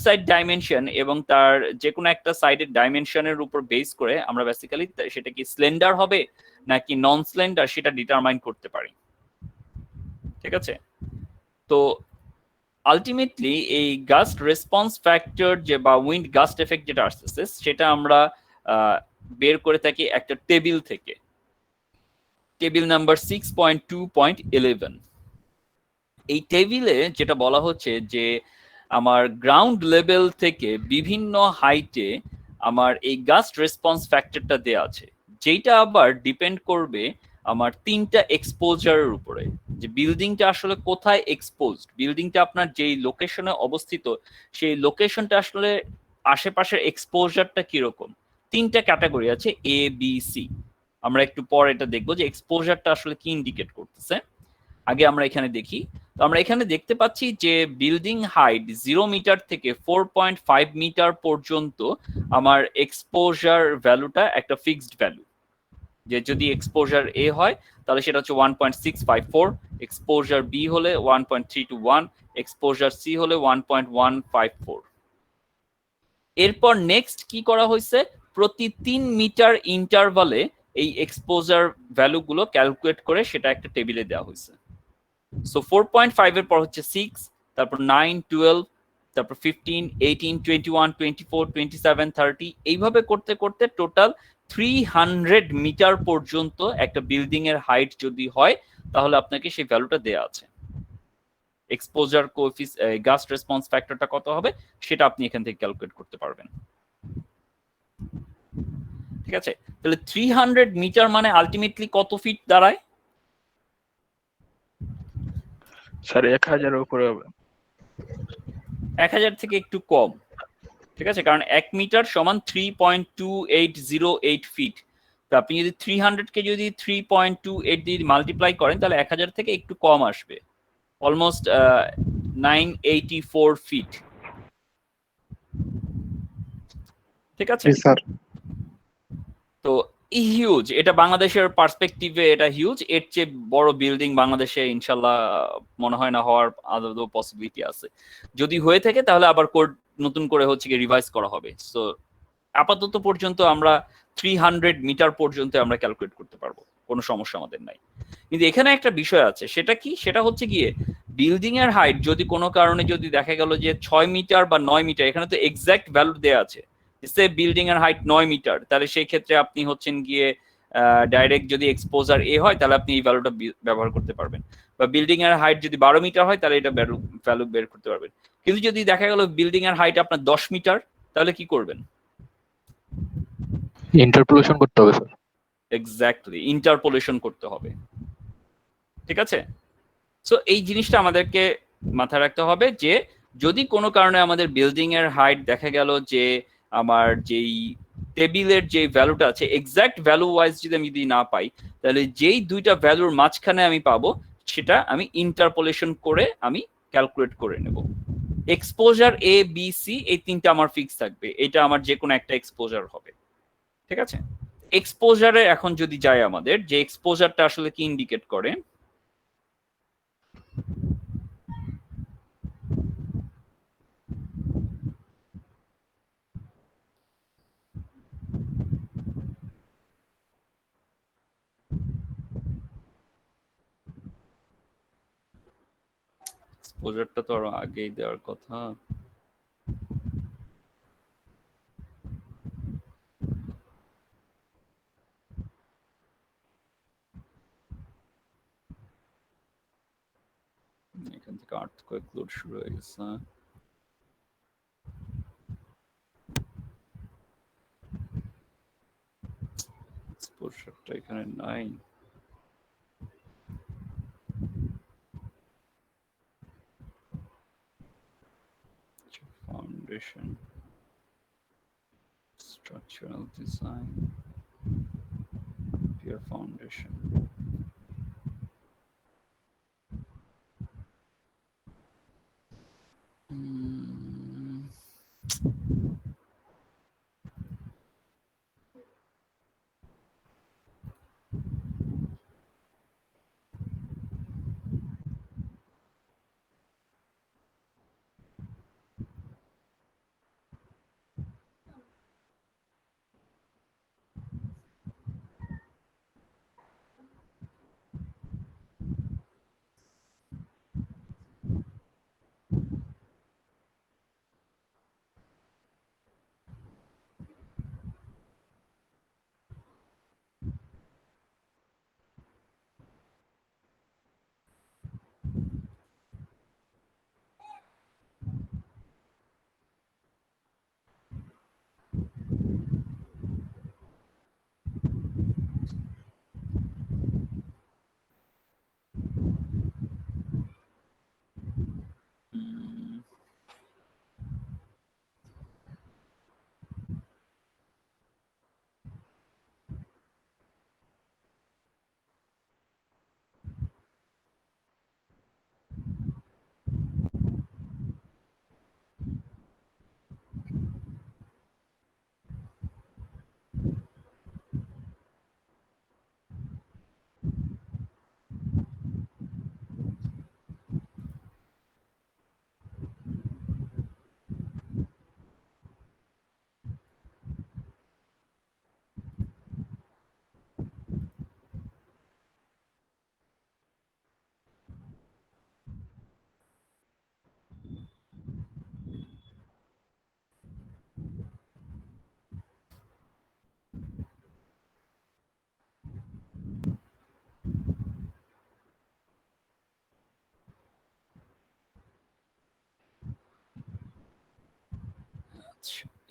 সাইড ডাইমেনশন এবং তার যে কোনো একটা সাইডের ডাইমেনশনের উপর বেস করে আমরা বেসিক্যালি সেটা কি স্লেন্ডার হবে নাকি নন স্লেন্ডার সেটা ডিটারমাইন করতে পারি, ঠিক আছে? তো আলটিমেটলি এই গাস্ট রেসপন্স ফ্যাক্টর যে বা উইন্ড গাস্ট এফেক্ট যেটা আসতেছে সেটা আমরা বের করে থাকি একটা টেবিল থেকে, টেবিল নাম্বার 6.2.11। এই টেবিলে যেটা বলা হচ্ছে যে আমার গ্রাউন্ড লেভেল থেকে বিভিন্ন হাইটে আমার এই গাস্ট রেসপন্স ফ্যাক্টরটা দেয়া আছে, যেটা আবার ডিপেন্ড করবে আমার 3টা এক্সপোজারের উপরে, যে বিল্ডিংটা আসলে কোথায় এক্সপোজড, বিল্ডিংটা আপনার যেই লোকেশনে অবস্থিত সেই লোকেশনটা আসলে আশেপাশের এক্সপোজারটা কিরকম। 3টা ক্যাটাগরি আছে, A B C। আমরা একটু পর এটা দেখবো যে এক্সপোজারটা আসলে কি ইন্ডিকেট করতেছে। আগে আমরা এখানে দেখি, তো আমরা এখানে দেখতে পাচ্ছি যে বিল্ডিং হাইট 0 মিটার থেকে 4.5 মিটার পর্যন্ত আমার এক্সপোজার ভ্যালুটা একটা ফিক্সড ভ্যালু, যে যদি এক্সপোজার A হয় তাহলে সেটা হচ্ছে 1.654, এক্সপোজার B হলে 1.321, এক্সপোজার C হলে 1.154। এরপর নেক্সট কি করা হয়েছে, প্রতি 3 মিটার ইন্টারভালে এই এক্সপোজার ভ্যালুগুলো ক্যালকুলেট করে সেটা একটা টেবিলে দেওয়া হয়েছে। সো 4.5 এর পর হচ্ছে 6, তারপর 9, 12, তারপর 15, 18, 21, 24, 27, 30, এইভাবে করতে করতে টোটাল 300 মিটার পর্যন্ত একটা বিল্ডিং এর হাইট যদি হয় তাহলে আপনাকে সেই ভ্যালুটা দেয়া আছে। এক্সপোজার কোএফিসিয়েন্ট গাস্ট রেসপন্স ফ্যাক্টরটা কত হবে সেটা আপনি এখান থেকে ক্যালকুলেট করতে পারবেন, ঠিক আছে? তাহলে 300 মিটার মানে আলটিমেটলি কত ফিট দাঁড়ায়? স্যার 1000-এর উপরে হবে। 1000 থেকে একটু কম, ঠিক আছে, কারণ 1 মিটার সমান 3.2808 ফিট। তো আপনি যদি 300-কে যদি 3.28 দিয়ে মাল্টিপ্লাই করেন তাহলে 1000 থেকে একটু কম আসবে, অলমোস্ট 984 ফিট। ঠিক আছে, স্যার তো হিউজ, এটা বাংলাদেশের পার্সপেক্টিভে এটা হিউজ। এর চেয়ে বড় বিল্ডিং বাংলাদেশে ইনশাল্লাহ মনে হয় না হওয়ার আদৌ পসিবিলিটি আছে। যদি হয়ে থাকে তাহলে আবার কোড নতুন করে হচ্ছে কি রিভাইজ করা হবে। সো আপাতত পর্যন্ত আমরা 300 মিটার পর্যন্ত আমরা ক্যালকুলেট করতে পারবো, কোনো সমস্যা আমাদের নাই। কিন্তু এখানে একটা বিষয় আছে, সেটা কি, সেটা হচ্ছে গিয়ে বিল্ডিং এর হাইট যদি কোনো কারণে যদি দেখা গেল যে 6 মিটার বা 9 মিটার, এখানে তো এক্সাক্ট ভ্যালু দেওয়া আছে, সে বিল্ডিং এর হাইট 9 মিটার, তাহলে সেই ক্ষেত্রে আপনি হচ্ছেন গিয়ে ডাইরেক্ট যদি এক্সপোজার এ হয় তাহলে আপনি এই ভ্যালুটা ব্যবহার করতে পারবেন, বা বিল্ডিং এর হাইট যদি 12 মিটার হয় তাহলে এটা ভ্যালু বের করতে পারবেন। কিন্তু যদি দেখা গেল বিল্ডিং এর হাইট আপনার 10 মিটার, তাহলে কি করবেন? ইন্টারপোলেশন করতে হবে স্যার। এক্স্যাক্টলি, ইন্টারপোলেশন করতে হবে। ঠিক আছে, সো এই জিনিসটা আমাদেরকে মাথায় রাখতে হবে যে যদি কোনো কারণে আমাদের বিল্ডিং এর হাইট দেখা গেল যে আমার যেই টেবিলের যে ভ্যালুটা আছে এক্সাক্ট ভ্যালু ওয়াইজ যদি আমি না পাই, তাহলে যেই দুইটা ভ্যালুর মাঝখানে আমি পাবো সেটা আমি ইন্টারপোলেশন করে আমি ক্যালকুলেট করে নেব। এক্সপোজার এ বি সি এই তিনটা আমার ফিক্স থাকবে, এটা আমার যে কোনো একটা এক্সপোজার হবে। ঠিক আছে, এক্সপোজারে এখন যদি যাই, আমাদের যে এক্সপোজারটা আসলে কি ইন্ডিকেট করে, এক্সপোজারটা তো আরো আগেই দেওয়ার কথা। এখান থেকে আর্থকোয়েক লোড শুরু হয়ে গেছে। এক্সপোজারটা এখানে নাই। Foundation, structural design, pier foundation.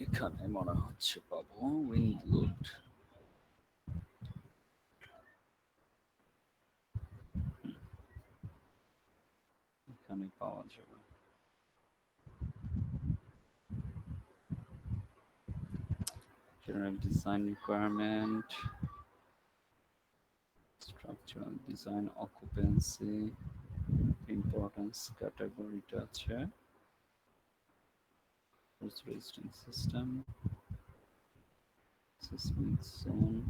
এখানে মনে হচ্ছে পাবো উইন্ড লোড। পাওয়া যাবে। General design requirement, structural design, occupancy, importance category টা আছে, force resistant system, seismic zone,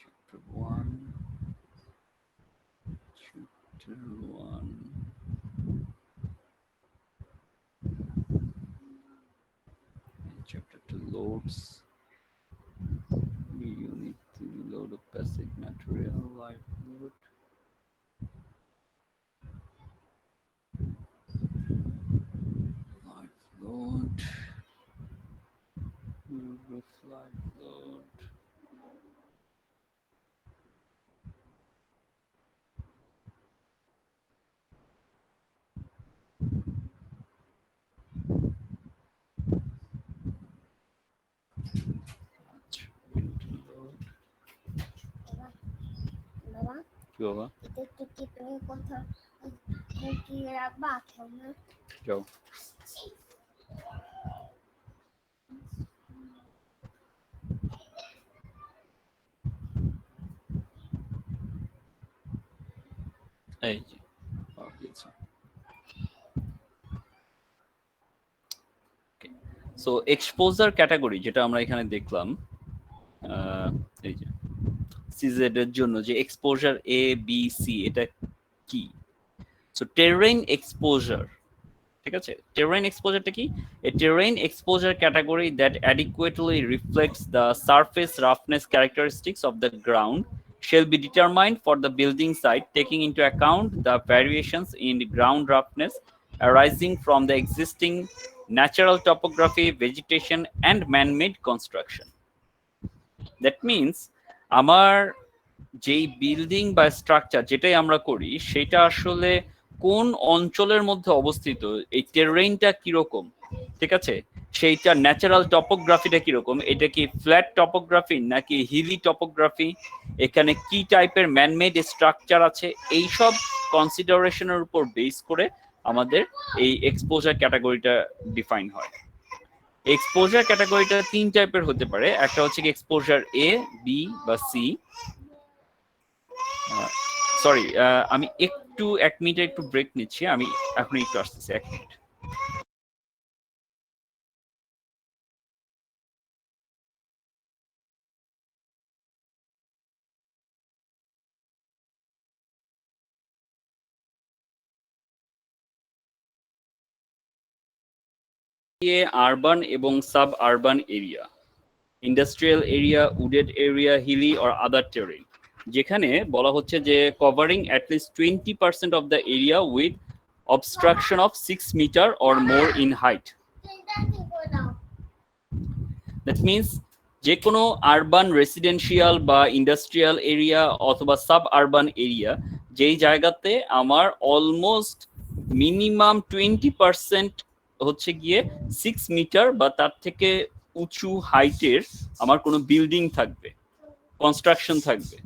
chapter 1, chapter 1, chapter 2, loads, unit 3, load of basic material, live load, live load, roof live load, winter load, বাবা কি বাবা? এটা একটু কি তুমি কথা কি রাখবা খেলনা যাও। এই যে পাওয়া গেছে। সো এক্সপোজার ক্যাটাগরি যেটা আমরা এখানে দেখলাম, এই যে সিজেড এর জন্য যে এক্সপোজার এ বি সি এটা কি? সো টেরেইন এক্সপোজার, ঠিক আছে? টেরেইন এক্সপোজারটা কি? A terrain exposure category that adequately reflects the surface roughness characteristics of the ground shall be determined for the building site, taking into account the variations in the ground roughness arising from the existing natural topography, vegetation, and man-made construction. That means আমার যেই building বা structure যেটাই আমরা করি সেটা আসলে কোন অঞ্চলের মধ্যে অবস্থিত, এই টেরেইনটা কিরকম, ঠিক আছে? সেইটা ন্যাচারাল টপোগ্রাফিটা কিরকম, এটা কি ফ্ল্যাট টপোগ্রাফি নাকি হিলি টপোগ্রাফি, এখানে কি টাইপের ম্যানমেড স্ট্রাকচার আছে, এইসব কনসিডারেশনের উপর বেস করে আমাদের এই এক্সপোজার ক্যাটাগরিটা ডিফাইন হয়। এক্সপোজার ক্যাটাগরিটা তিন টাইপের হতে পারে। একটা হচ্ছে কি এক্সপোজার এ, বি বা সি। সরি, আমি একটু 1 মিনিট একটু ব্রেক নিচ্ছি, আমি এখন একটু আসতেছি, 1 মিনিট। আরবান এবং sub urban area, industrial area, wooded area, hilly or other terrain, যেখানে বলা হচ্ছে যে covering at least 20% of the area with obstruction of 6 metre or more in height. That means যে কোনো আরবান রেসিডেন্সিয়াল বা ইন্ডাস্ট্রিয়াল এরিয়া অথবা sub urban area যেই জায়গাতে আমার অলমোস্ট মিনিমাম 20% হচ্ছে গিয়ে 6 মিটার বা তার থেকে উঁচু হাইটের আমার কোনো বিল্ডিং থাকবে, কনস্ট্রাকশন থাকবে,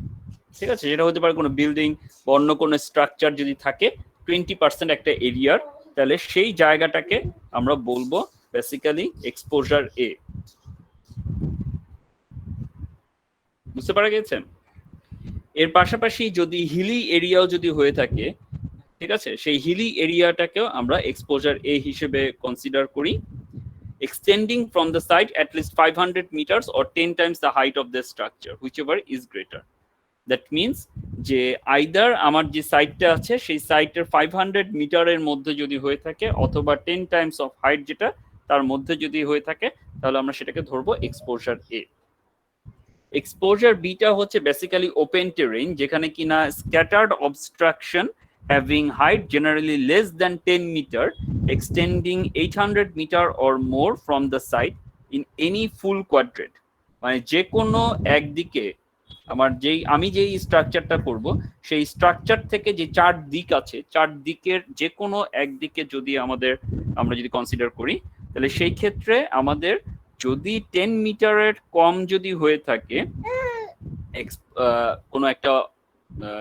ঠিক আছে? যেটা হতে পারে কোনো বিল্ডিং বা অন্য কোনো স্ট্রাকচার যদি থাকে 20% একটা এরিয়ার, তাহলে সেই জায়গাটাকে আমরা বলবো বেসিক্যালি এক্সপোজার এ। বুঝতে পারা গেছে? এর পাশাপাশি যদি হিলি এরিয়াও যদি হয়ে থাকে, ঠিক আছে, সেই হিলি এরিয়াটাকেও আমরা এক্সপোজার এ হিসেবে কনসিডার করি। Extending from the site at least 500 meters or 10 times the height of the structure, whichever is greater. That means যে আইদার আমার যে সাইটটা আছে সেই সাইটের 500 মিটারের মধ্যে যদি হয়ে থাকে অথবা 10 টাইমস অফ হাইট যেটা তার মধ্যে যদি হয়ে থাকে, তাহলে আমরা সেটাকে ধরবো এক্সপোজার এ। এক্সপোজার বিটা হচ্ছে বেসিক্যালি ওপেন টেরেইন, যেখানে কিনা scattered obstruction having height generally less than 10 meter, extending 800 meter or more from the site in any full quadrant. মানে যে কোনো একদিকে আমি যেই স্ট্রাকচারটা করব সেই স্ট্রাকচার থেকে যে চার দিক আছে, চার দিকের যে কোনো একদিকে যদি আমরা যদি কনসিডার করি, তাহলে সেই ক্ষেত্রে আমাদের যদি 10 মিটারের কম যদি হয়ে থাকে কোনো একটা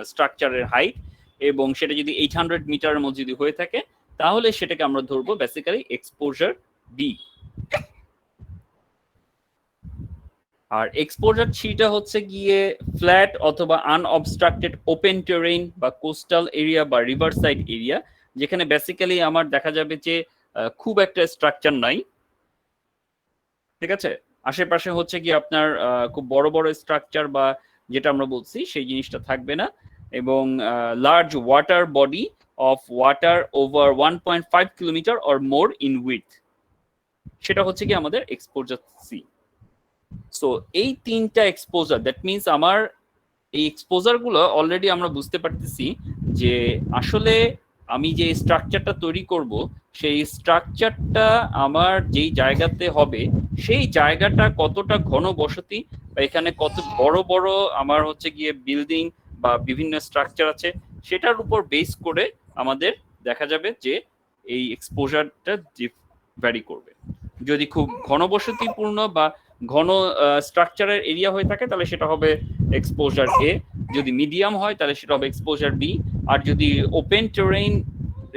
স্ট্রাকচারের হাইট, এবং সেটা যদি 800 মিটারের মধ্যে যদি হয়ে থাকে, তাহলে সেটাকে আমরা ধরবো বেসিক্যালি এক্সপোজার বি। আর এক্সপোজার থ্রিটা হচ্ছে গিয়ে ফ্ল্যাট অথবা আনঅবস্ট্রাক্টেড ওপেন টেরেইন বা কোস্টাল এরিয়া বা রিভার সাইড এরিয়া, যেখানে বেসিক্যালি আমার দেখা যাবে যে খুব একটা স্ট্রাকচার নাই, ঠিক আছে, আশেপাশে হচ্ছে কি আপনার খুব বড় বড় স্ট্রাকচার বা যেটা আমরা বলছি সেই জিনিসটা থাকবে না, এবং large water body of water over 1.5 kilometre or more in with, সেটা হচ্ছে কি আমাদের এক্সপোজার সি। সো এই তিনটা এক্সপোজার, দ্যাট মিনস আমার এই এক্সপোজার গুলো অলরেডি আমরা বুঝতে পারতেছি যে আসলে আমি যে স্ট্রাকচারটা তৈরি করব সেই স্ট্রাকচারটা আমার যেই জায়গাতে হবে সেই জায়গাটা কতটা ঘনবসতি বা এখানে কত বড় বড় আমার হচ্ছে গিয়ে বিল্ডিং বা বিভিন্ন স্ট্রাকচার আছে, সেটার উপর বেস করে আমাদের দেখা যাবে যে এই এক্সপোজারটা ভ্যারি করবে। যদি খুব ঘনবসতিপূর্ণ বা ঘন স্ট্রাকচারের এরিয়া হয়ে থাকে তাহলে সেটা হবে এক্সপোজার এ, যদি মিডিয়াম হয় তাহলে সেটা হবে এক্সপোজার বি, আর যদি ওপেন টেরেইন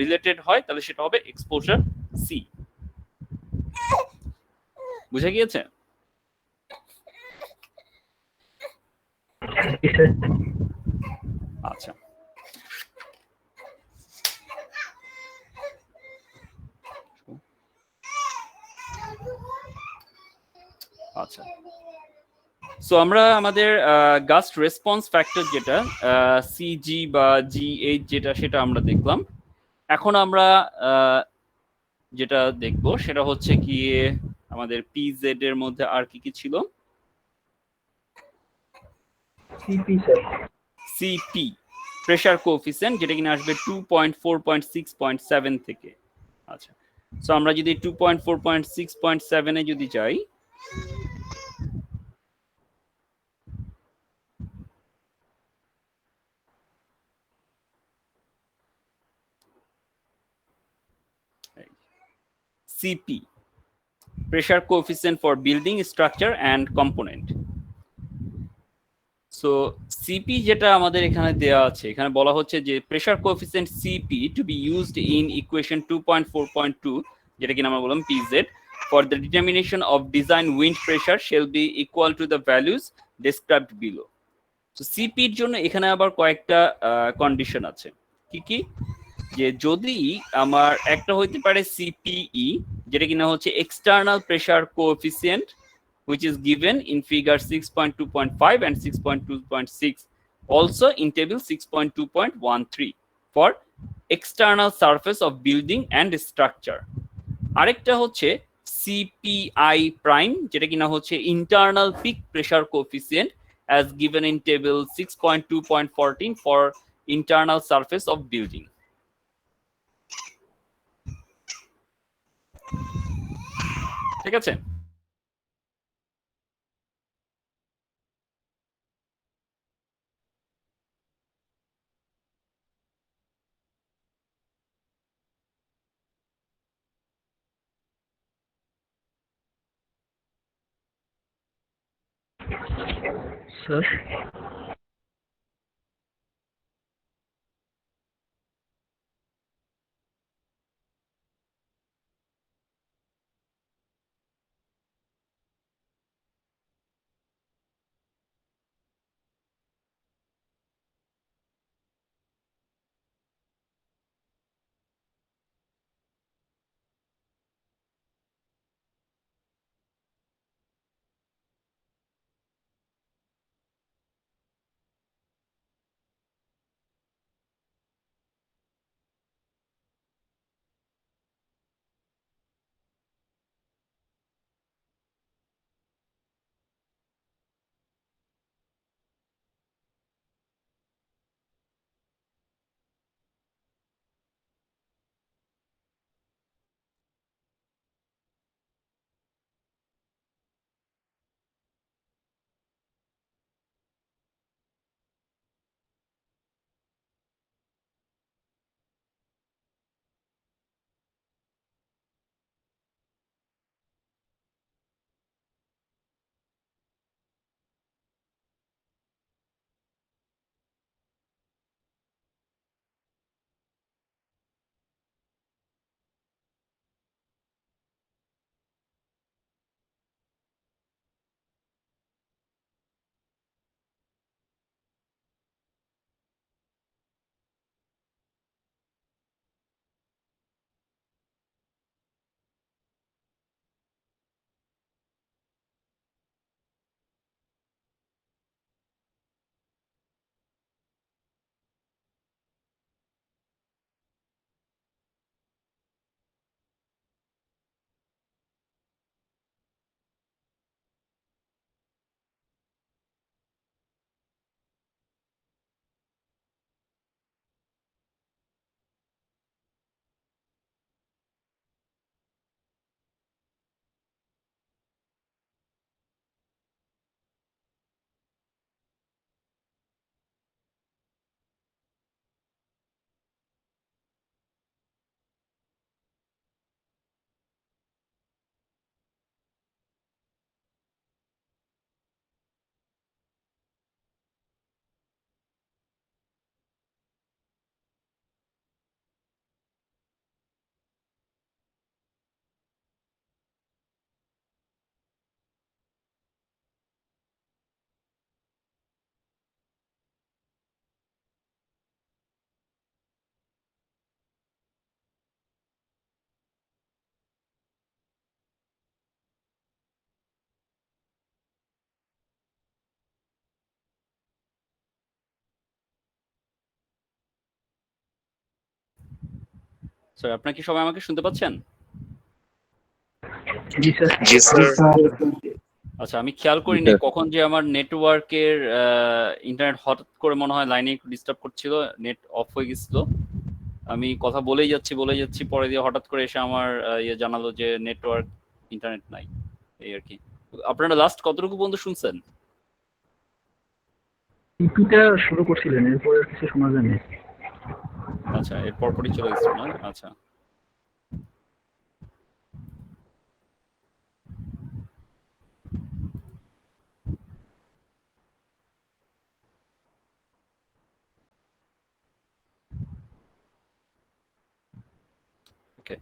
রিলেটেড হয় তাহলে সেটা হবে এক্সপোজার সি। বুঝা গিয়েছে? আচ্ছা, আচ্ছা, সো আমরা আমাদের গাস্ট রেসপন্স ফ্যাক্টর যেটা সিজি বা জিএইচ যেটা, সেটা আমরা দেখলাম। এখন আমরা যেটা দেখব সেটা হচ্ছে কি আমাদের পিজেড এর মধ্যে আর কি কি ছিল। সিপি প্রেসার কোএফিসিয়েন্ট, যেটা কিনা আসবে 2.4.6.7 থেকে। আচ্ছা, সো আমরা যদি 2.4.6.7 এ যদি যাই, CP pressure coefficient for building structure and component. So CP যেটা আমাদের এখানে দেওয়া আছে, এখানে বলা হচ্ছে যে pressure coefficient CP to be used in equation 2.4.2, যেটা কিনা আমরা বললাম PZ, for the determination of design wind pressure shall be equal to the values described below. তো সিপির জন্য এখানে আবার কয়েকটা কন্ডিশন আছে। কি কি? যে যদি আমার একটা হইতে পারে সিপিই, যেটা কিনা হচ্ছে external pressure coefficient, which is given in figure 6.2.5 and 6.2.6, also in table 6.2.13 for external surface of building and structure. আরেকটা হচ্ছে CPI prime, যেটা কিনা হচ্ছে internal peak pressure coefficient as given in table 6.2.14 for internal surface of building. ঠিক আছে? Sir sir আপনারা কি সবাই আমাকে শুনতে পাচ্ছেন? জি স্যার। জি স্যার। আচ্ছা, আমি খেয়াল করিনি কখন যে আমার নেটওয়ার্কের ইন্টারনেট হঠাৎ করে মনে হয় লাইনে একটু ডিস্টার্ব করছিল, নেট অফ হয়ে গেছিল। আমি কথা বলেই যাচ্ছি পরে দিয়ে হঠাৎ করে এসে আমার ইয়ে জানালো যে নেটওয়ার্ক ইন্টারনেট নাই, এই আর কি। আপনারা লাস্ট কতটুকু পর্যন্ত শুনছেন? ইপিটা শুরু করছিলেন, এরপর আর কিছু শোনা যায়নি। আচ্ছা, এর পরপরই চলে গেছিল না? আচ্ছা, ওকে।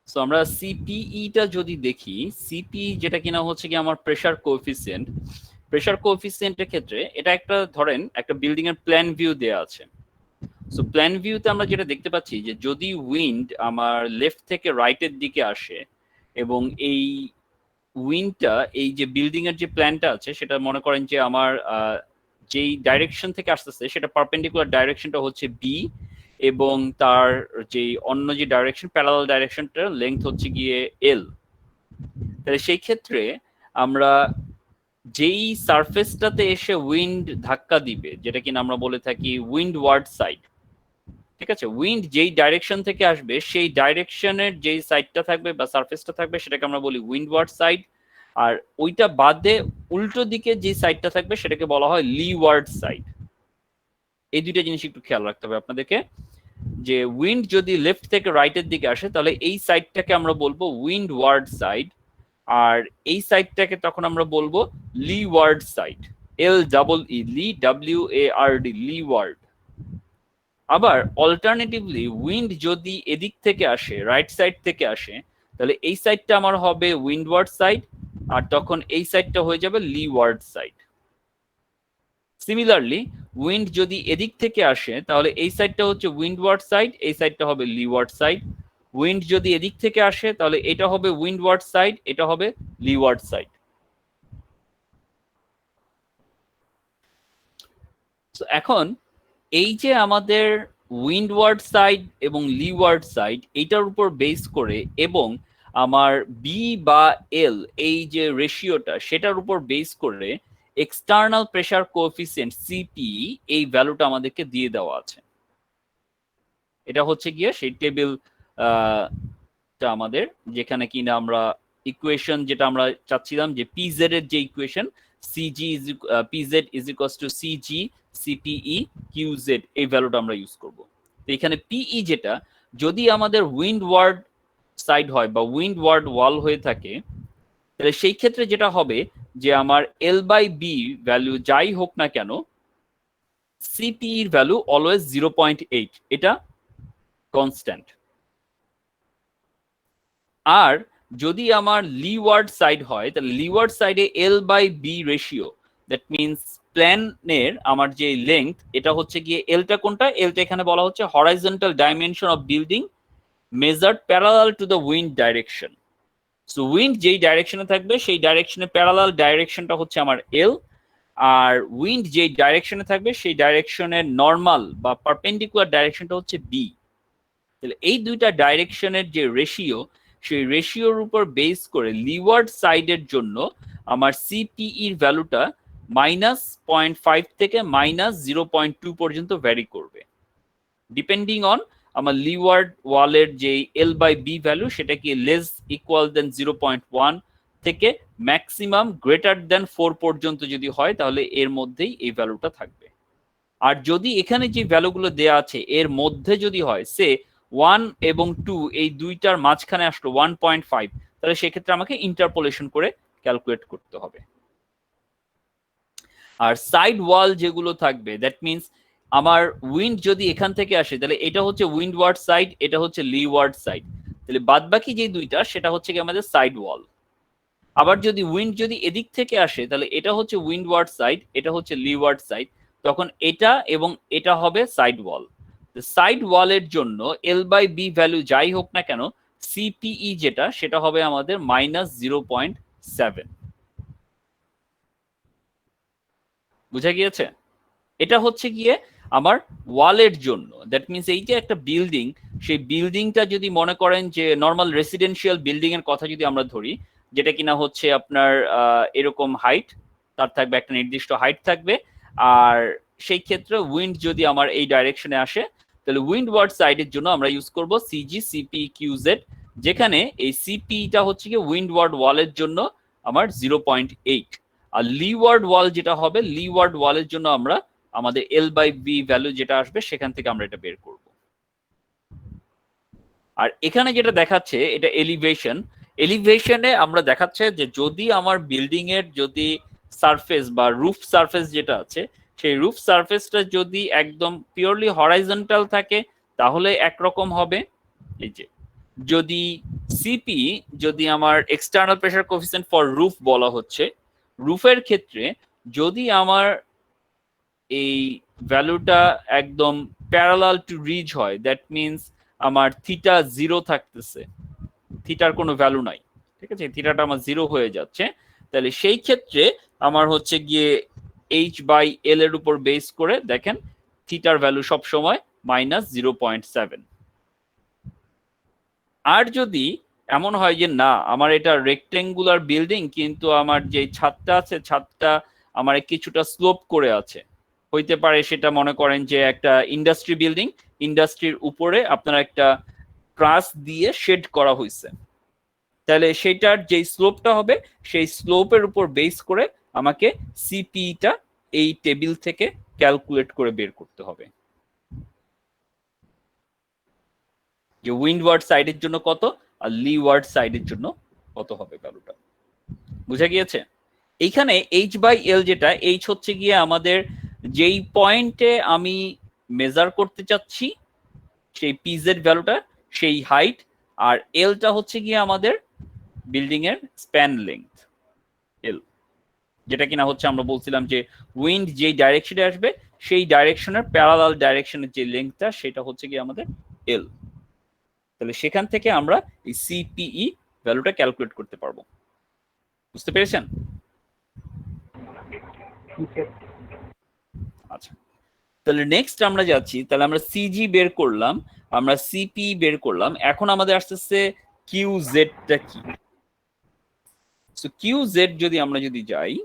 সো আমরা সিপিইটা যদি দেখি, সিপিই যেটা কিনা হচ্ছে কি আমার প্রেসার কোএফিসিয়েন্ট। প্রেসার কোএফিসিয়েন্টের ক্ষেত্রে এটা একটা ধরেন একটা বিল্ডিং এর প্ল্যান ভিউ দেয়া আছে। সো প্ল্যান ভিউতে আমরা যেটা দেখতে পাচ্ছি যে যদি উইন্ড আমার লেফট থেকে রাইটের দিকে আসে এবং এই উইন্ডটা এই যে বিল্ডিং এর যে প্ল্যানটা আছে সেটা মনে করেন যে আমার যেই ডাইরেকশন থেকে আসতেছে সেটা পারপেন্ডিকুলার ডাইরেকশনটা হচ্ছে বি এবং তার যে অন্য যে ডাইরেকশন প্যারালাল ডাইরেকশনটার লেংথ হচ্ছে গিয়ে এল। তাহলে সেই ক্ষেত্রে আমরা যেই সারফেসটাতে এসে উইন্ড ধাক্কা দিবে যেটা কিনা আমরা বলে থাকি উইন্ড ওয়ার্ড সাইড, ঠিক আছে, উইন্ড যেই ডাইরেকশন থেকে আসবে সেই ডাইরেকশনের যেই সাইডটা থাকবে বা সারফেসটা থাকবে সেটাকে আমরা বলি উইন্ডওয়ার্ড সাইড, আর ওইটা বাদে উল্টো দিকে যে সাইডটা থাকবে সেটাকে বলা হয় লিওয়ার্ড সাইড। এই দুইটা জিনিস একটু খেয়াল রাখতে হবে আপনাদেরকে, যে উইন্ড যদি লেফট থেকে রাইটের দিকে আসে তাহলে এই সাইডটাকে আমরা বলবো উইন্ডওয়ার্ড সাইড, আর এই সাইডটাকে তখন আমরা বলবো লিওয়ার্ড সাইড, LEE লি WARD লিওয়ার্ড। আবার অল্টারনেটিভলি উইন্ড যদি এদিক থেকে আসে রাইট সাইড থেকে আসে তাহলে এই সাইডটা আমার হবে উইন্ডওয়ার্ড সাইড আর তখন এই সাইডটা হয়ে যাবে লিওয়ার্ড সাইড। সিমিলারলি উইন্ড যদি এদিক থেকে আসে তাহলে এই সাইডটা হচ্ছে উইন্ডওয়ার্ড সাইড, এই সাইডটা হবে লিওয়ার্ড সাইড। উইন্ড যদি এদিক থেকে আসে তাহলে এটা হবে উইন্ডওয়ার্ড সাইড, এটা হবে লিওয়ার্ড সাইড। তো এখন এই যে আমাদের উইন্ডওয়ার্ড সাইড এবং লিওয়ার্ড সাইড এইটার উপর বেস করে এবং আমার বি বা এল এই যে রেশিওটা সেটার উপর বেস করে এক্সটার্নাল প্রেসার কোএফিসিয়েন্ট সিপি এই ভ্যালুটা আমাদেরকে দিয়ে দেওয়া আছে। এটা হচ্ছে গিয়ে সেই টেবিল আমাদের যেখানে কিনা আমরা ইকুয়েশন যেটা আমরা চাচ্ছিলাম যে পিজেড এর যে equation PZ is equals to CG CPE QZ এই ভ্যালুটা আমরা ইউজ করব। তো এখানে পিই যেটা যদি আমাদের উইন্ডওয়ার্ড সাইড হয় বা উইন্ডওয়ার্ড ওয়াল হয়ে থাকে তাহলে সেই ক্ষেত্রে যেটা হবে যে আমার L/B ভ্যালু যাই হোক না কেন সিপিই এর ভ্যালু অলওয়েজ 0.8, এটা কনস্ট্যান্ট। আর যদি আমার লিওয়ার্ড সাইড হয় তাহলে লিওয়ার্ড সাইডে L/B রেশিও, দ্যাট মিনস প্ল্যানের আমার যে লেংথ এটা হচ্ছে গিয়ে এলটা কোনটা, এলটা এখানে বলা হচ্ছে horizontal dimension of building measured parallel to the wind direction. So wind যেই ডাইরেকশনে থাকবে সেই ডাইরেকশনে প্যারালাল ডাইরেকশনটা হচ্ছে আমার এল, আর উইন্ড যেই ডাইরেকশনে থাকবে সেই ডাইরেকশনের নর্মাল বা পারপেন্ডিকুলার ডাইরেকশনটা হচ্ছে বি। তাহলে এই দুইটা ডাইরেকশনের যে রেশিও সেই রেশিওর উপর বেস করে লিওয়ার্ড সাইডের জন্য আমার সিপিইর ভ্যালুটা -0.5 থেকে -0.2 পর্যন্ত ভ্যারি করবে ডিপেন্ডিং অন আমার লিওয়ার্ড ওয়ালের যে L/B ভ্যালু সেটা কি লেস ইকুয়াল দেন 0.1 থেকে ম্যাক্সিমাম গ্রেটার দেন 4 পর্যন্ত যদি হয় তাহলে এর মধ্যেই এই ভ্যালুটা থাকবে। আর যদি এখানে যে ভ্যালুগুলো দেয়া আছে এর মধ্যে যদি হয় সে 1 এবং 2 এই দুইটার মাঝখানে আসলো 1.5 তাহলে সেক্ষেত্রে আমাকে ইন্টারপোলেশন করে ক্যালকুলেট করতে হবে। আর সাইড ওয়াল যেগুলো থাকবে দ্যাট মিনস আমার উইন্ড যদি এখান থেকে আসে তাহলে এটা হচ্ছে উইন্ডওয়ার্ড সাইড, এটা হচ্ছে লিওয়ার্ড সাইড, তাহলে বাদবাকি যে দুইটা সেটা হচ্ছে কি আমাদের সাইড ওয়াল। আবার যদি উইন্ড যদি এদিক থেকে আসে তাহলে এটা হচ্ছে উইন্ডওয়ার্ড সাইড, এটা হচ্ছে লিওয়ার্ড সাইড, তখন এটা এবং এটা হবে সাইড ওয়াল। সাইড ওয়ালের জন্য L/B ভ্যালু যাই হোক না কেন সিপিই যেটা সেটা হবে আমাদের -0.7। বুঝা গিয়েছে? এটা হচ্ছে গিয়ে আমার ওয়ালের জন্য। দ্যাট মিনস এই যে একটা বিল্ডিং, সেই বিল্ডিংটা যদি মনে করেন যে নর্মাল রেসিডেন্সিয়াল বিল্ডিং এর কথা যদি আমরা ধরি, যেটা কিনা হচ্ছে আপনার এরকম হাইট, তার থাকবে একটা নির্দিষ্ট হাইট থাকবে, আর সেই ক্ষেত্রে উইন্ড যদি আমার এই ডাইরেকশনে আসে, তাহলে উইন্ড ওয়ার্ড সাইডের জন্য আমরা ইউজ করব সিজি সিপি কিউজেড, যেখানে এই সিপিটা হচ্ছে কি উইন্ড ওয়ার্ড ওয়ালের জন্য আমার 0.8, আর লিওয়ার্ড ওয়াল যেটা হবে, লিওয়ার্ড ওয়ালের জন্য আমরা আমাদের L/V ভ্যালু যেটা আসবে সেখান থেকে আমরা এটা বের করব। আর এখানে যেটা দেখাচ্ছে এটা এলিভেশন। এলিভেশনে আমরা দেখাচ্ছে যে যদি আমার বিল্ডিং এর যদি সারফেস বা রুফ সারফেস যেটা আছে, সেই রুফ সারফেসটা যদি একদম পিওরলি হরাইজন্টাল থাকে তাহলে একরকম হবে। এই যে যদি সিপি, যদি আমার external pressure coefficient for roof বলা হচ্ছে, রুফের ক্ষেত্রে যদি আমার এই ভ্যালুটা একদম প্যারালাল টু রিজ হয়, দ্যাট মিনস আমার থিটা 0 থাকতেছে, থিটার কোনো ভ্যালু নাই, ঠিক আছে, থিটাটা আমার 0 হয়ে যাচ্ছে, তাহলে সেই ক্ষেত্রে আমার হচ্ছে গিয়ে H/L এর উপর বেস করে দেখেন থিটার ভ্যালু সব সময় -0.7। আর যদি এমন হয় যে না আমার এটা রেক্টেঙ্গুলার বিল্ডিং, কিন্তু আমার যে ছাদটা আছে ছাদটা আমার কিছুটা স্লোপ করে আছে, হইতে পারে সেটা মনে করেন যে একটা ইন্ডাস্ট্রি বিল্ডিং, ইন্ডাস্ট্রির উপরে আপনার একটা ট্রাস দিয়ে শেড করা হয়েছে, তাহলে সেটার যে স্লোপটা হবে সেই স্লোপের উপর বেস করে আমাকে সিপিটা এই টেবিল থেকে ক্যালকুলেট করে বের করতে হবে যে উইন্ডওয়ার্ড সাইডের জন্য কত আর লিওয়ার্ড সাইডের জন্য কত হবে ভ্যালুটা। বুঝা গিয়েছে? এইখানে H/L যেটা, H হচ্ছে গিয়ে আমাদের যেই পয়েন্টে আমি মেজার করতে চাচ্ছি সেই পিজেড ভ্যালুটা, সেই হাইট, আর এলটা হচ্ছে গিয়ে আমাদের বিল্ডিং এর স্প্যান লেংথ এল, যেটা কিনা হচ্ছে আমরা বলছিলাম যে উইন্ড যেই ডাইরেকশনে আসবে সেই ডাইরেকশনের প্যারালাল ডাইরেকশনের যে লেংথটা সেটা হচ্ছে গিয়ে আমাদের এল। তাহলে সেখান থেকে আমরা এই সিপিই ভ্যালুটা ক্যালকুলেট করতে পারবো। বুঝতে পেরেছেন? আচ্ছা, তাহলে নেক্সট আমরা যাচ্ছি, তাহলে আমরা সিজি বের করলাম, আমরা সিপি বের করলাম, এখন আমাদের আসতেছে কিউ জেডটা কি। সো কিউ জেড যদি আমরা যদি যাই,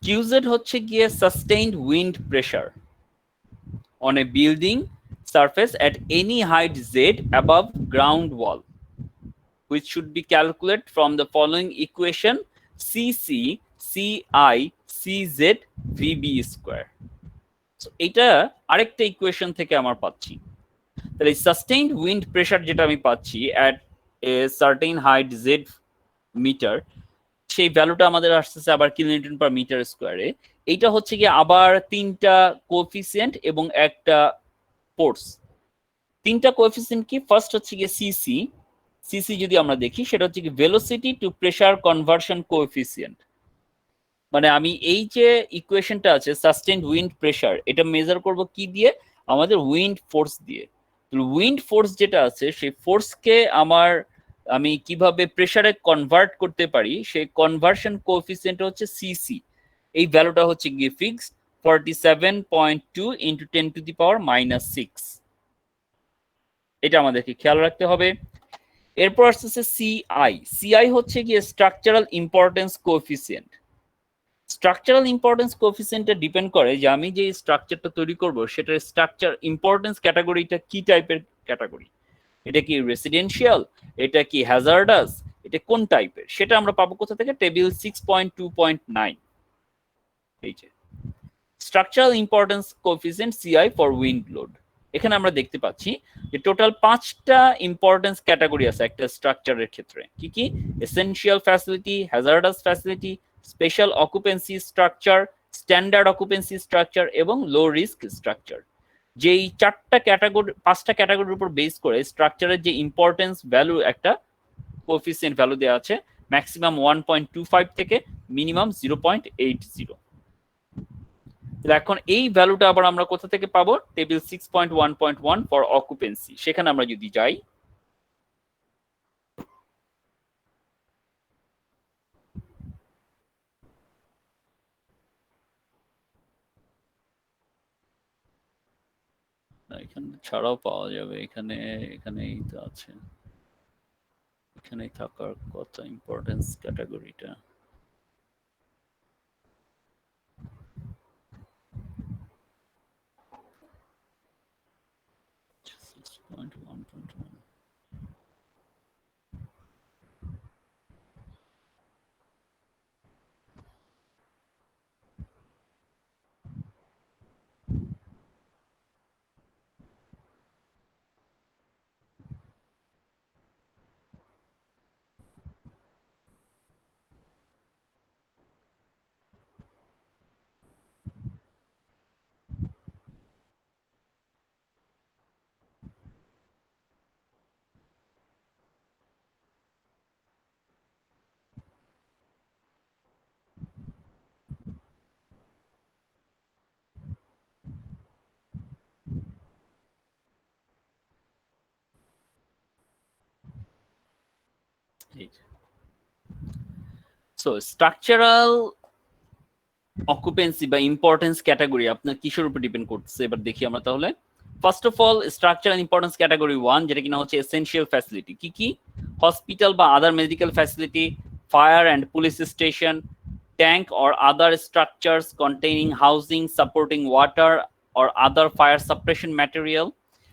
QZ হচ্ছে গিয়ে sustained wind pressure on a building surface at any height Z above ground wall, which should be calculated from the following equation: CC CI CZ VB square. So এটা আরেকটা equation থেকে আমার পাচ্ছি। তাহলে sustained wind pressure যেটা আমি পাচ্ছি at a certain height Z metre, সেই ভ্যালুটা আমাদের আসতেছে আবার কিলোনিউটন পার মিটার স্কয়ারে। এইটা হচ্ছে কি আবার তিনটা কোএফিসিয়েন্ট এবং একটা ফোর্স। তিনটা কোএফিসিয়েন্ট কি? ফার্স্ট হচ্ছে কি সিসি, সিসি যদি আমরা দেখি সেটা হচ্ছে কি velocity to pressure conversion coefficient. মানে আমি এই যে ইকুয়েশনটা আছে সাস্টেইনড উইন্ড প্রেসার, এটা মেজার করব কি দিয়ে? আমাদের উইন্ড ফোর্স দিয়ে। উইন্ড ফোর্স যেটা আছে সেই ফোর্সকে আমি কিভাবে প্রেসারে কনভার্ট করতে পারি, সেই কনভার্সন কোএফিসিয়েন্ট হচ্ছে সিসি। এই ভ্যালুটা হচ্ছে গিয়ে ফিক্সড 47.2 × 10⁻⁻6। এটা আমাদেরকে খেয়াল রাখতে হবে। এরপর আসছে সিআই। সিআই হচ্ছে গিয়ে structural importance coefficient. Structural importance কোএফিসিয়েন্টটা ডিপেন্ড করে যে আমি যে স্ট্রাকচারটা তৈরি করব সেটার স্ট্রাকচার ইম্পর্টেন্স ক্যাটাগরিটা কি টাইপের ক্যাটাগরি। এটা কি রেসিডেন্সিয়াল, এটা কি হ্যাজার্ডাস, এটা কোন টাইপের, সেটা আমরা পাবো কোথা থেকে? টেবিল 6.2.9। এই যে structural importance coefficient CI for wind load. এখানে আমরা দেখতে পাচ্ছি যে টোটাল 5টা ইম্পর্টেন্স ক্যাটাগরি আছে একটা স্ট্রাকচারের ক্ষেত্রে। কি কি? Essential facility, hazardous facility, special occupancy structure, standard occupancy structure এবং লো রিস্ক স্ট্রাকচার। যেই 5টা ক্যাটাগরির উপর বেস করে স্ট্রাকচারের যে ইম্পর্টেন্স ভ্যালু একটা কোএফিসিয়েন্ট ভ্যালু দেওয়া আছে ম্যাক্সিমাম 1.25 থেকে মিনিমাম 0.80। এখন এই ভ্যালুটা আবার আমরা কোথা থেকে পাবো? টেবিল 6.1.1 ফর অকুপেন্সি, সেখানে আমরা যদি যাই, এখানে ছাড়াও পাওয়া যাবে, এখানেই তো আছে, এখানেই থাকার কথা ইম্পর্টেন্স ক্যাটাগরিটা। সো স্ট্রাকচারাল অকুপেন্সি বা ইম্পর্টেন্স ক্যাটাগরি আপনার কিসের উপর ডিপেন্ড করতেছে এবার দেখি আমরা তাহলে। First of all structural importance category 1, যেটা কিনা হচ্ছে এসেনশিয়াল ফ্যাসিলিটি। কি কি? হসপিটাল বা other medical facility, fire and police station, tank or other structures containing housing, supporting water or other fire suppression material,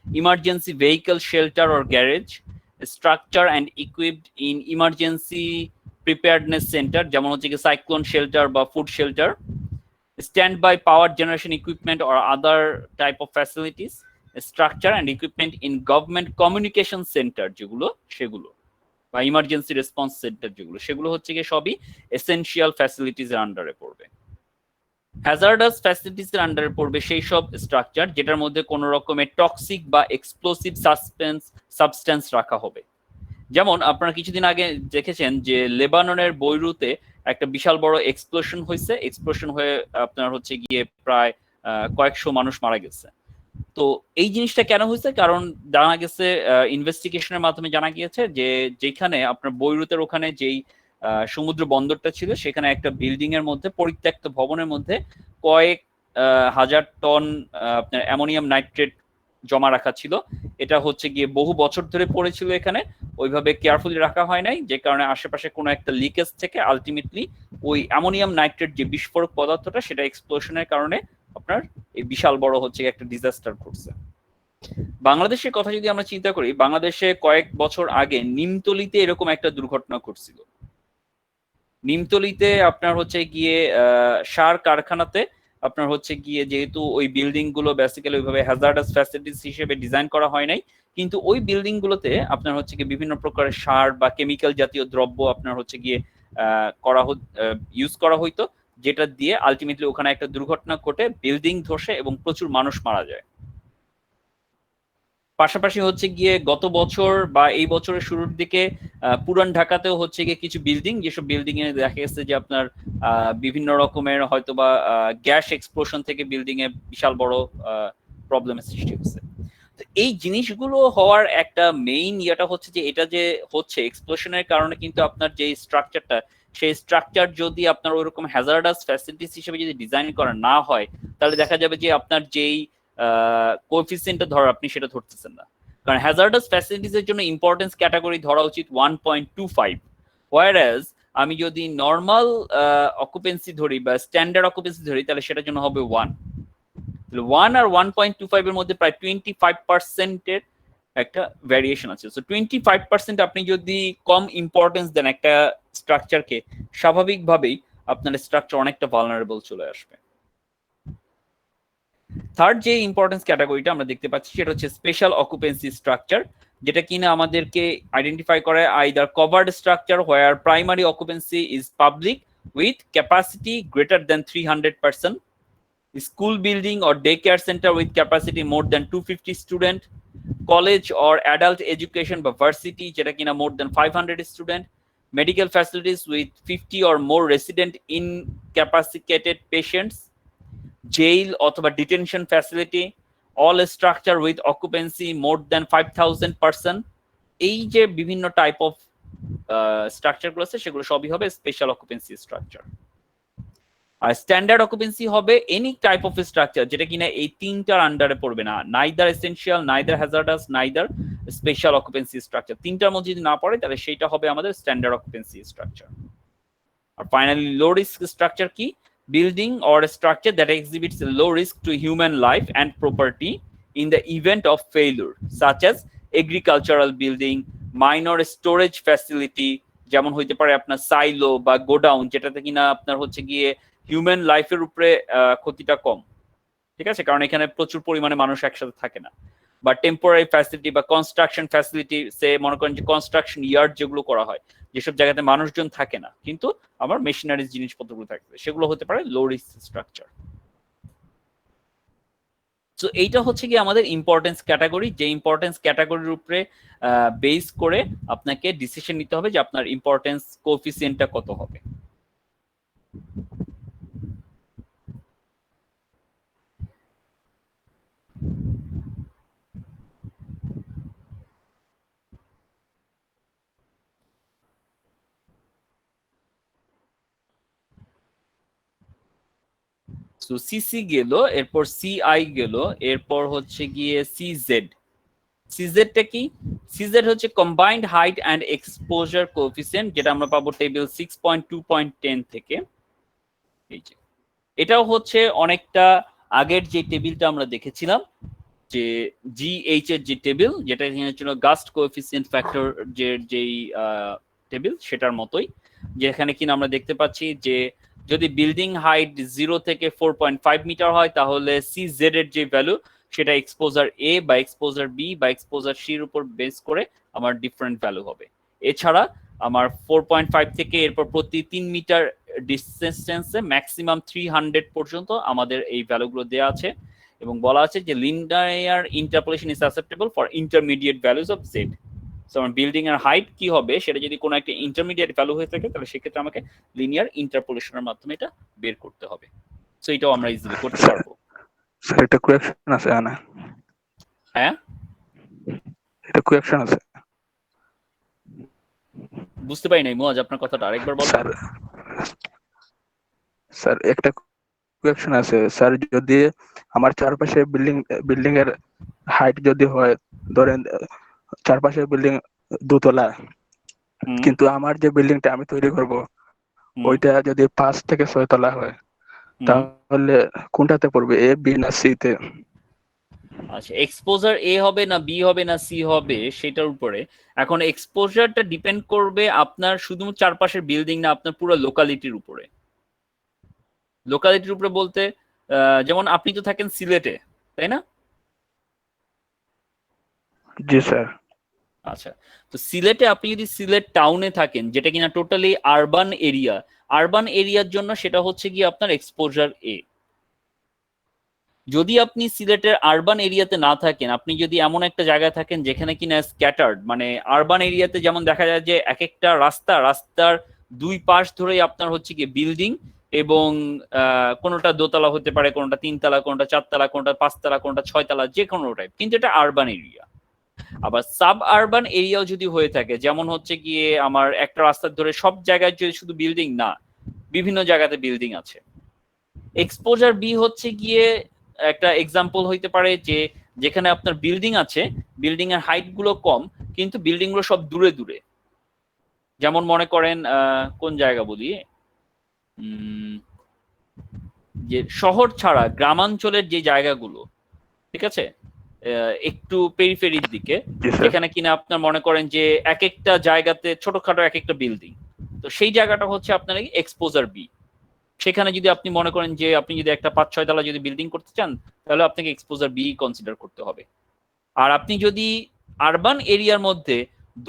emergency vehicle shelter or garage, structure and equipped in emergency preparedness center যেমন হচ্ছে কি cyclone shelter বা food shelter, standby power generation equipment or other type of facilities, structure and equipment in government communication center যেগুলো সেগুলো বা emergency response centre যেগুলো সেগুলো হচ্ছে কি সবই এসেনশিয়াল ফ্যাসিলিটিজ এর আন্ডারে পড়বে। হ্যাজার্ডাস ফ্যাসিলিটিজ এর আন্ডারে পড়বে সেই সব স্ট্রাকচার যেটার মধ্যে কোনো রকমের টক্সিক বা এক্সপ্লোসিভ সাবস্টেন্স রাখা হবে। যেমন আপনারা কিছুদিন আগে দেখেছেন যে লেবাননের বৈরুতে একটা বিশাল বড় এক্সপ্লোশন হয়েছে, এক্সপ্লোশন হয়ে আপনার হচ্ছে গিয়ে প্রায় কয়েকশো মানুষ মারা গেছে। তো এই জিনিসটা কেন হয়েছে? কারণ জানা গেছে, ইনভেস্টিগেশনের মাধ্যমে জানা গিয়েছে যে যেখানে আপনার বৈরুতের ওখানে যেই সমুদ্র বন্দরটা ছিল সেখানে একটা বিল্ডিং এর মধ্যে, পরিত্যক্ত ভবনের মধ্যে কয়েক হাজার টন আপনার অ্যামোনিয়াম নাইট্রেট জমা রাখা ছিল। এটা হচ্ছে গিয়ে বহু বছর ধরে পড়েছিল এখানে, ওইভাবে কেয়ারফুলি রাখা হয় নাই, যে কারণে আশেপাশে কোনো একটা লিকেজ থেকে আলটিমেটলি ওই অ্যামোনিয়াম নাইট্রেট যে বিস্ফোরক পদার্থটা সেটা এক্সপ্লোশনের কারণে আপনার এই বিশাল বড় হচ্ছে একটা ডিজাস্টার ঘটছে। বাংলাদেশের কথা যদি আমরা চিন্তা করি, বাংলাদেশে কয়েক বছর আগে নিমতলিতে এরকম একটা দুর্ঘটনা ঘটছিল। নিমতলিতে আপনার হচ্ছে গিয়ে সার কারখানাতে আপনার হচ্ছে গিয়ে যেহেতু ওই বিল্ডিং গুলো বেসিক্যালি ওইভাবে হ্যাজার্ডাস ফ্যাসিলিটিস হিসেবে ডিজাইন করা হয় নাই, কিন্তু ওই বিল্ডিং গুলোতে আপনার হচ্ছে গিয়ে বিভিন্ন প্রকারের সার বা কেমিক্যাল জাতীয় দ্রব্য আপনার হচ্ছে গিয়ে ইউজ করা হইতো, যেটা দিয়ে আলটিমেটলি ওখানে একটা দুর্ঘটনা ঘটে, বিল্ডিং ধসে এবং প্রচুর মানুষ মারা যায়। পাশাপাশি হচ্ছে গিয়ে গত বছর বা এই বছরের শুরুর দিকে পুরান ঢাকাতেও হচ্ছে গিয়ে কিছু বিল্ডিং, যেসব বিল্ডিং এ দেখা গেছে যে আপনার বিভিন্ন রকমের হয়তো বা গ্যাস এক্সপ্লোশন থেকে বিল্ডিং এ বিশাল বড় প্রবলেমের সৃষ্টি হচ্ছে। তো এই জিনিসগুলো হওয়ার একটা মেইন ইয়েটা হচ্ছে যে এটা যে হচ্ছে এক্সপ্লোশনের কারণে কিন্তু আপনার যে স্ট্রাকচারটা, সেই স্ট্রাকচার যদি আপনার ওইরকম হ্যাজার্ডাস ফ্যাসিলিটিস হিসেবে যদি ডিজাইন করা না হয়, তাহলে দেখা যাবে যে আপনার যেই কোএফিসিয়েন্টটা ধরা আপনি সেটা ধরতেছেন না। কারণ হ্যাজার্ডাস ফ্যাসিলিটিস এর জন্য ইম্পর্টেন্স ক্যাটাগরি ধরা উচিত 1.25, হোয়ারএজ আমি যদি নরমাল অকুপেন্সি ধরি বা স্ট্যান্ডার্ড অকুপেন্সি ধরি তাহলে সেটার জন্য হবে 1। 1 আর 1.25 এর মধ্যে প্রায় 25% এর একটা ভ্যারিয়েশন আছে। সো 25% আপনি যদি কম ইম্পর্টেন্স দেন একটা স্ট্রাকচারকে, স্বাভাবিকভাবেই আপনার স্ট্রাকচার অনেকটা ভালনারেবল চলে আসবে। থার্ড যে ইম্পর্টেন্স ক্যাটাগরিটা আমরা দেখতে পাচ্ছি সেটা হচ্ছে স্পেশাল অকুপেন্সি স্ট্রাকচার, যেটা কিনা আমাদেরকে আইডেন্টিফাই করে either covered structure where primary occupancy is public with capacity greater than 300%, school building or daycare center with capacity more than 250 student, college or adult education বা ভার্সিটি যেটা কিনা মোর দেন 500 student, medical facilities with 50 or more resident incapacitated patients, jail অথবা detention facility, all structure with occupancy more than 5,000 person। এই যে বিভিন্ন type of structure গুলো আছে সেগুলো সবই হবে স্পেশাল অকুপেন্সি স্ট্রাকচার। আর স্ট্যান্ডার্ড অকুপেন্সি হবে এনি টাইপ অফ স্ট্রাকচার যেটা কিনা এই তিনটার আন্ডারে পড়বে না, neither essential, neither hazardous, neither special occupancy structure. তিনটার মধ্যে যদি না পড়ে তাহলে সেইটা হবে আমাদের স্ট্যান্ডার্ড অকুপেন্সি স্ট্রাকচার। আর ফাইনালি লো রিস্ক স্ট্রাকচার কি? Building or structure that exhibits low risk two human life and property in the event of failure, such as agricultural building, minor storage facility, যেমন হইতে পারে আপনার silo বা godown, যেটাতে কিনা আপনার হচ্ছে গিয়ে হিউম্যান লাইফের উপরে ক্ষতিটা কম, ঠিক আছে, কারণ এখানে প্রচুর পরিমাণে মানুষ একসাথে থাকে না। বা টেম্পোরারি ফ্যাসিলিটি বা কনস্ট্রাকশন ফ্যাসিলিটি, সে মনে করেন যে কনস্ট্রাকশন ইয়ার্ড যেগুলো করা হয়, যেসব জায়গাতে মানুষজন থাকে না কিন্তু আমার মেশিনারিজ জিনিসপত্রগুলো থাকবে, সেগুলো হতে পারে লো রিস্ক স্ট্রাকচার। সো এইটা হচ্ছে কি আমাদের ইম্পর্টেন্স ক্যাটাগরি, যে ইম্পর্টেন্স ক্যাটাগরির উপরে বেস করে আপনাকে ডিসিশন নিতে হবে যে আপনার ইম্পর্টেন্স কোএফিসিয়েন্টটা কত হবে। সো সিসি গেল, এরপর সিআই গেল, এরপর হচ্ছে গিয়ে সিজেড। সিজেডটা কি? সিজেড হচ্ছে combined height and exposure coefficient, যেটা আমরা পাবো টেবিল 6.2.10 থেকে। এই যে এটাও হচ্ছে অনেকটা আগের যে টেবিলটা আমরা দেখেছিলাম, যে জিএইচ এর যে টেবিল, যেটা ছিল গাস্ট কোএফিসিয়েন্ট ফ্যাক্টর যেই টেবিল, সেটার মতোই, যেখানে কিনা আমরা দেখতে পাচ্ছি যে যদি বিল্ডিং হাইট 0 থেকে 4.5 মিটার হয় তাহলে সিজেড এর যে ভ্যালু সেটা এক্সপোজার এ বা এক্সপোজার বি বা এক্সপোজার সির উপর বেস করে আমার ডিফারেন্ট ভ্যালু হবে। এছাড়া আমার 4.5 থেকে এরপর প্রতি 3 মিটার ডিস্টেন্সে ম্যাক্সিমাম 300 পর্যন্ত আমাদের এই ভ্যালুগুলো দেওয়া আছে, এবং বলা আছে যে linear interpolation is susceptible for intermediate values of Z. So আমার বিল্ডিং এর হাইট কি হবে সেটা যদি কোনো একটা ইন্টারমিডিয়েট ভ্যালু হয়ে থাকে তাহলে সেক্ষেত্রে আমাকে লিনিয়ার ইন্টারপোলেশনের মাধ্যমে এটা বের করতে হবে। সো এটাও আমরা ইজিলি করতে পারবো। স্যার এটা কোয়েকশন আছে না? হ্যাঁ, এটা কোয়েকশন আছে। বুঝতে পারি নাই মুয়াজ, আপনার কথাটা আরেকবার বলুন। স্যার স্যার একটা কোয়েকশন আছে স্যার, যদি আমার চারপাশে বিল্ডিং এর হাইট যদি হয়, ধরেন চারপাশে বিল্ডিং 2 তলা, কিন্তু আমার যে বিল্ডিংটা আমি তৈরি করব ওইটা যদি 5 থেকে 6 তলা হয় তাহলে কোনটাতে পড়বে, এ বি না সি তে? আচ্ছা, এক্সপোজার এ হবে না বি হবে না সি হবে সেটার উপরে। এখন এক্সপোজারটা ডিপেন্ড করবে আপনার শুধু চারপাশের বিল্ডিং না, আপনার পুরো লোকালিটির উপরে। লোকালিটির উপরে বলতে যেমন আপনি তো থাকেন সিলেটে, তাই না? জি স্যার। আচ্ছা, তো সিলেটে আপনি যদি সিলেট টাউনে থাকেন, যেটা কিনা টোটালি আরবান এরিয়া, আরবান এরিয়ার জন্য সেটা হচ্ছে কি আপনার এক্সপোজার এ। যদি আপনি সিলেটের আরবান এরিয়াতে না থাকেন, আপনি যদি এমন একটা জায়গায় থাকেন যেখানে কিনা স্ক্যাটার্ড, মানে আরবান এরিয়াতে যেমন দেখা যায় যে এক একটা রাস্তার 2 পাশ ধরেই আপনার হচ্ছে কি বিল্ডিং, এবং কোনোটা দোতলা হতে পারে, কোনোটা 3 তলা, কোনোটা 4 তলা, কোনোটা 5 তলা, কোনোটা 6 তলা, যে কোনো টাইপ, কিন্তু এটা আরবান এরিয়া। আবার সাব আরবান এরিয়াও যদি হয়ে থাকে, যেমন হচ্ছে গিয়ে আমার একটা রাস্তার ধরে সব জায়গায় যদি শুধু বিল্ডিং না, বিভিন্ন জায়গাতে বিল্ডিং আছে, এক্সপোজার বি হচ্ছে গিয়ে একটা এক্সাম্পল হইতে পারে যে যেখানে আপনার বিল্ডিং আছে, বিল্ডিং এর হাইট গুলো কম কিন্তু বিল্ডিং গুলো সব দূরে দূরে। যেমন মনে করেন কোন জায়গা বলি, যে শহর ছাড়া গ্রামাঞ্চলের যে জায়গাগুলো, ঠিক আছে, একটু পেরিফেরির দিকে, যেখানে কিনা আপনার মনে করেন যে এক একটা জায়গাতে ছোটখাটো এক একটা বিল্ডিং, তো সেই জায়গাটা হচ্ছে আপনার এক্সপোজার বি। সেখানে যদি আপনি মনে করেন যে আপনি যদি একটা 5-6 তলা যদি বিল্ডিং করতে চান তাহলে আপনাকে এক্সপোজার বি কনসিডার করতে হবে। আর আপনি যদি আরবান এরিয়ার মধ্যে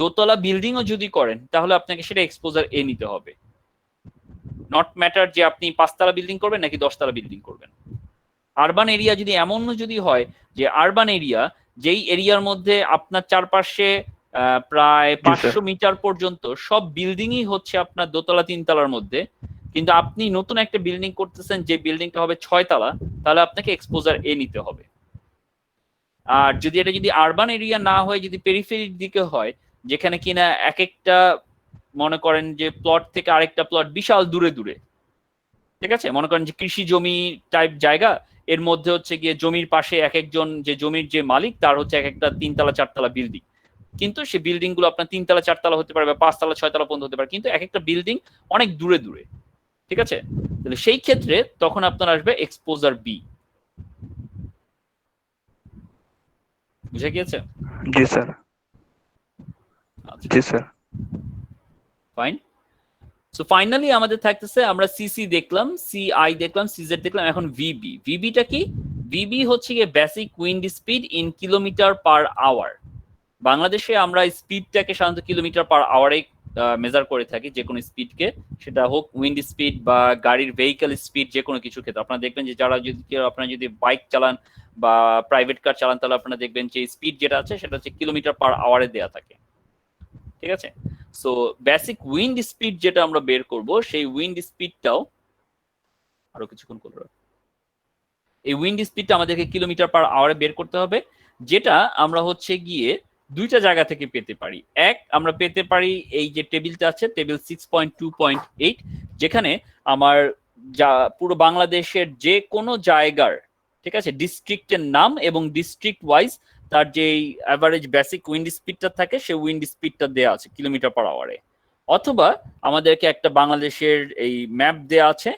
দোতলা বিল্ডিংও যদি করেন তাহলে আপনাকে সেটা এক্সপোজার এ নিতে হবে, নট ম্যাটার যে আপনি 5 তলা বিল্ডিং করবেন নাকি 10 তলা বিল্ডিং করবেন। আরবান এরিয়া যদি এমন যদি হয় যে আরবান এরিয়া যেই এরিয়ার মধ্যে আপনার চারপাশে প্রায় জি, স্যার। 500 মিটার পর্যন্ত সব বিল্ডিংই হচ্ছে আপনার দোতলা তিনতলার মধ্যে, কিন্তু আপনি নতুন একটা বিল্ডিং করতেছেন যে বিল্ডিংটা হবে 6 তলা, তাহলে আপনাকে এক্সপোজার এ নিতে হবে। আর যদি এটা যদি আরবান এরিয়া না হয়, যদি পেরিফেরির দিকে হয়, যেখানে কিনা এক একটা মনে করেন যে প্লট থেকে আরেকটা প্লট বিশাল দূরে দূরে, ঠিক আছে, মনে করেন যে কৃষি জমি টাইপ জায়গা, এর মধ্যে হচ্ছে গিয়ে জমির পাশে এক একজন যে জমির যে মালিক তার হচ্ছে এক একটা 3 তলা 4 তলা বিল্ডিং, কিন্তু সেই বিল্ডিং গুলো আপনার 3 তলা 4 তলা হতে পারে বা 5 তলা 6 তলা পর্যন্ত হতে পারে, কিন্তু এক একটা বিল্ডিং অনেক দূরে দূরে, ঠিক আছে। তাহলে সেই ক্ষেত্রে তখন আপনার আসবে এক্সপোজার বি। বুঝে গিয়েছে? জি স্যার। আচ্ছা, জি স্যার। ফাইন। সো ফাইনালি আমাদের থাকতেছে, আমরা সিসি দেখলাম, সিআই দেখলাম, সিজেড দেখলাম, এখন ভিবি। ভিবিটা কি? ভিবি হচ্ছে গিয়ে basic wind speed in kilometre per hour. বাংলাদেশে আমরা স্পিডটাকে সাধারণত কিলোমিটার পার আওয়ারে মেজার করে থাকি, যে কোনো স্পিডকে, সেটা হোক উইন্ড স্পিড বা গাড়ির ভেহিক্যাল স্পিড, যে কোনো কিছু ক্ষেত্রে। আপনারা দেখবেন যে যারা যদি আপনারা যদি বাইক চালান বা প্রাইভেট কার চালান, তাহলে আপনারা দেখবেন যে স্পিড যেটা আছে সেটা হচ্ছে কিলোমিটার পার আওয়ারে দেওয়া থাকে, ঠিক আছে। সো বেসিক উইন্ড স্পিড যেটা আমরা বের করব, সেই উইন্ড স্পিডটাও আরো কিছুক্ষণ করব, এই উইন্ড স্পিডটা আমাদেরকে কিলোমিটার পার আওয়ারে বের করতে হবে, যেটা আমরা হচ্ছে গিয়ে দুইটা জায়গা থেকে পেতে পারি। এক, আমরা পেতে পারি এই যে টেবিলটা আছে, টেবিল 6.2.8, যেখানে আমার যা পুরো বাংলাদেশের যে কোনো জায়গার, ঠিক আছে, ডিস্ট্রিক্টের নাম এবং ডিস্ট্রিক্ট ওয়াইজ তার যে অ্যাভারেজ বেসিক উইন্ড স্পিডটা থাকে, সেই উইন্ড স্পিডটা দেওয়া আছে কিলোমিটার পার আওয়ারে। অথবা আমাদেরকে একটা বাংলাদেশের এই ম্যাপ দেওয়া আছে,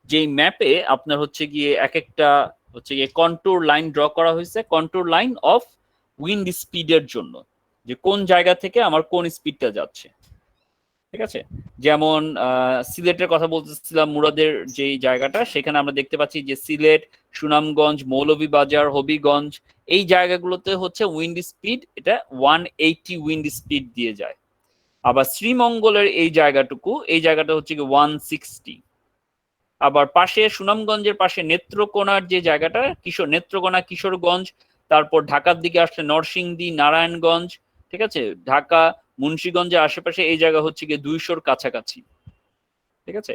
যেই ম্যাপে আপনার হচ্ছে গিয়ে এক একটা হচ্ছে গিয়ে কন্ট্রোল লাইন ড্র করা হয়েছে, কন্ট্রোল লাইন অফ উইন্ড স্পিডের জন্য, যে কোন জায়গা থেকে আমার কোন স্পিডটা যাচ্ছে, ঠিক আছে। যেমন সিলেটের কথা বলতেছিলাম, মুরাদের যে জায়গাটা, সেখানে আমরা দেখতে পাচ্ছি যে সিলেট, সুনামগঞ্জ, মৌলভীবাজার, হবিগঞ্জ, এই জায়গাগুলোতে হচ্ছে উইন্ড স্পিড এটা 180 উইন্ড স্পিড দিয়ে যায়। আবার শ্রীমঙ্গলের এই জায়গাটা হচ্ছে কি 160। আবার পাশে সুনামগঞ্জের পাশে নেত্রকোনার যে জায়গাটা, নেত্রকোনা, কিশোরগঞ্জ, তারপর ঢাকার দিকে আসলে নরসিংদী, নারায়ণগঞ্জ, ঠিক আছে, ঢাকা, মুন্সিগঞ্জের আশেপাশে এই জায়গা হচ্ছে গিয়ে 200-র কাছাকাছি, ঠিক আছে।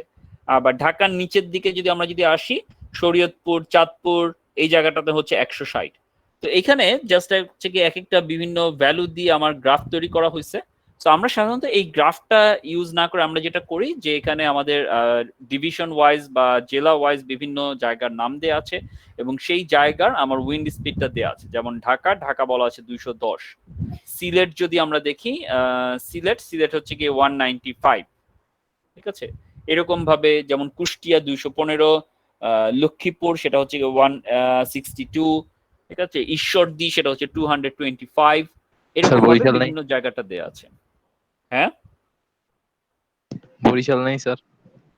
আবার ঢাকার নিচের দিকে যদি আমরা আসি, শরীয়তপুর, চাঁদপুর, এই জায়গাটাতে হচ্ছে 160। তো এখানে জাস্ট হচ্ছে কি এক একটা বিভিন্ন ভ্যালু দিয়ে আমার গ্রাফ তৈরি করা হয়েছে। তো আমরা সাধারণত এই গ্রাফটা ইউজ না করে আমরা যেটা করি, যে এখানে আমাদের ডিভিশন ওয়াইজ বা জেলা ওয়াইজ বিভিন্ন জায়গার নাম দেওয়া আছে এবং সেই জায়গার আমার উইন্ড স্পিডটা দেওয়া আছে। যেমন ঢাকা বলা আছে 210। সিলেট যদি আমরা দেখি, সিলেট হচ্ছে কি 195, ঠিক আছে। এরকম ভাবে যেমন কুষ্টিয়া 215, লক্ষ্মীপুর সেটা হচ্ছে 162, ঠিক আছে, ঈশ্বরদী সেটা হচ্ছে 225, এরকম ভাবে বিভিন্ন জায়গাটা দেয়া আছে। হ্যাঁ, বরিশাল নেই স্যার?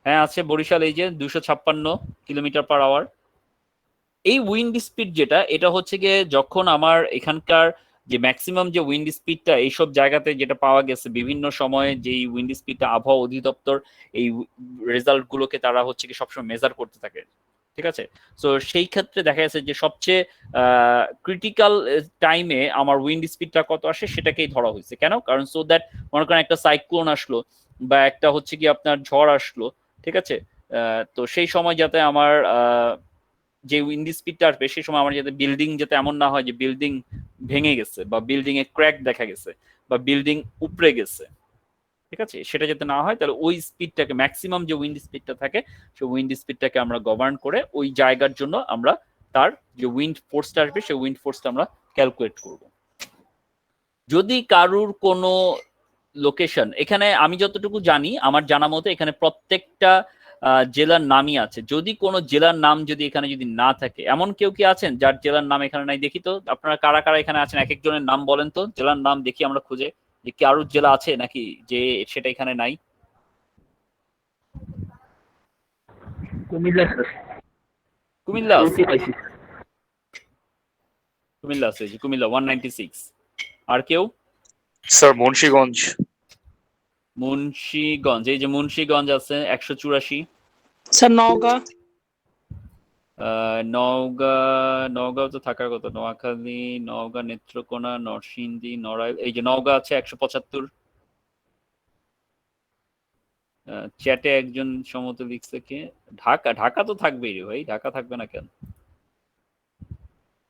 হ্যাঁ আছে, বরিশাল এই যে 256 কিলোমিটার পার আওয়ার। এই উইন্ড স্পিড যেটা, এটা হচ্ছে গিয়ে যখন আমার এখানকার যে ম্যাক্সিমাম যে উইন্ড স্পিডটা এইসব জায়গাতে যেটা পাওয়া গেছে বিভিন্ন সময়ে, যে উইন্ড স্পিডটা আবহাওয়া অধিদপ্তর এই রেজাল্ট গুলোকে তারা হচ্ছে কি সবসময় মেজার করতে থাকে, ঠিক আছে। তো সেই ক্ষেত্রে দেখা যাচ্ছে যে সবচেয়ে ক্রিটিক্যাল টাইমে আমার উইন্ড স্পিডটা কত আসে সেটাকেই ধরা হয়েছে। কেন? কারণ সো দ্যাট মনে করেন একটা সাইক্লোন আসলো বা একটা হচ্ছে কি আপনার ঝড় আসলো, ঠিক আছে, তো সেই সময় যাতে আমার যে উইন্ড স্পিডটা আসবে সেই সময় আমার যাতে বিল্ডিং যাতে এমন না হয় যে বিল্ডিং ভেঙে গেছে বা বিল্ডিং এ ক্র্যাক দেখা গেছে বা বিল্ডিং উপড়ে গেছে, ঠিক আছে, সেটা যাতে না হয়। তাহলে ওই স্পিডটাকে, ম্যাক্সিমাম যে উইন্ড স্পিডটা থাকে, সেই উইন্ড স্পিডটাকে আমরা গভর্ন করে ওই জায়গার জন্য আমরা তার যে উইন্ড ফোর্সটা আসবে সেই উইন্ড ফোর্সটা আমরা ক্যালকুলেট করব। যদি কারুর কোনো লোকেশন, এখানে আমি যতটুকু জানি, আমার জানা মতো এখানে প্রত্যেকটা জেলার নামই আছে। যদি কোনো জেলার নাম যদি এখানে যদি না থাকে, এমন কেউ কি আছেন যার জেলার নাম এখানে নাই? দেখি তো আপনারা কারা কারা এখানে আছেন, এক একজনের নাম বলেন তো, জেলার নাম দেখি আমরা খুঁজে যে কি আরো জেলা আছে নাকি যে সেটা এখানে নাই। কুমিল্লা স্যার। কুমিল্লা আছে, কুমিল্লা আছে, কুমিল্লা 196। আর কেউ? স্যার মুন্সিগঞ্জ। মুন্সিগঞ্জ, এই যে মুন্সিগঞ্জ আছে 184। স্যার নওগাঁ। নওগাঁ তো থাকার কথা, নোয়াখালী, নওগাঁ, নেত্রকোনা, নরসিংদী, নড়াইল, এই যে নওগাঁ আছে 175। চ্যাটে একজন সম্ভবত লিখছে কি ঢাকা তো থাকবেই রে ভাই, ঢাকা থাকবে না কেন?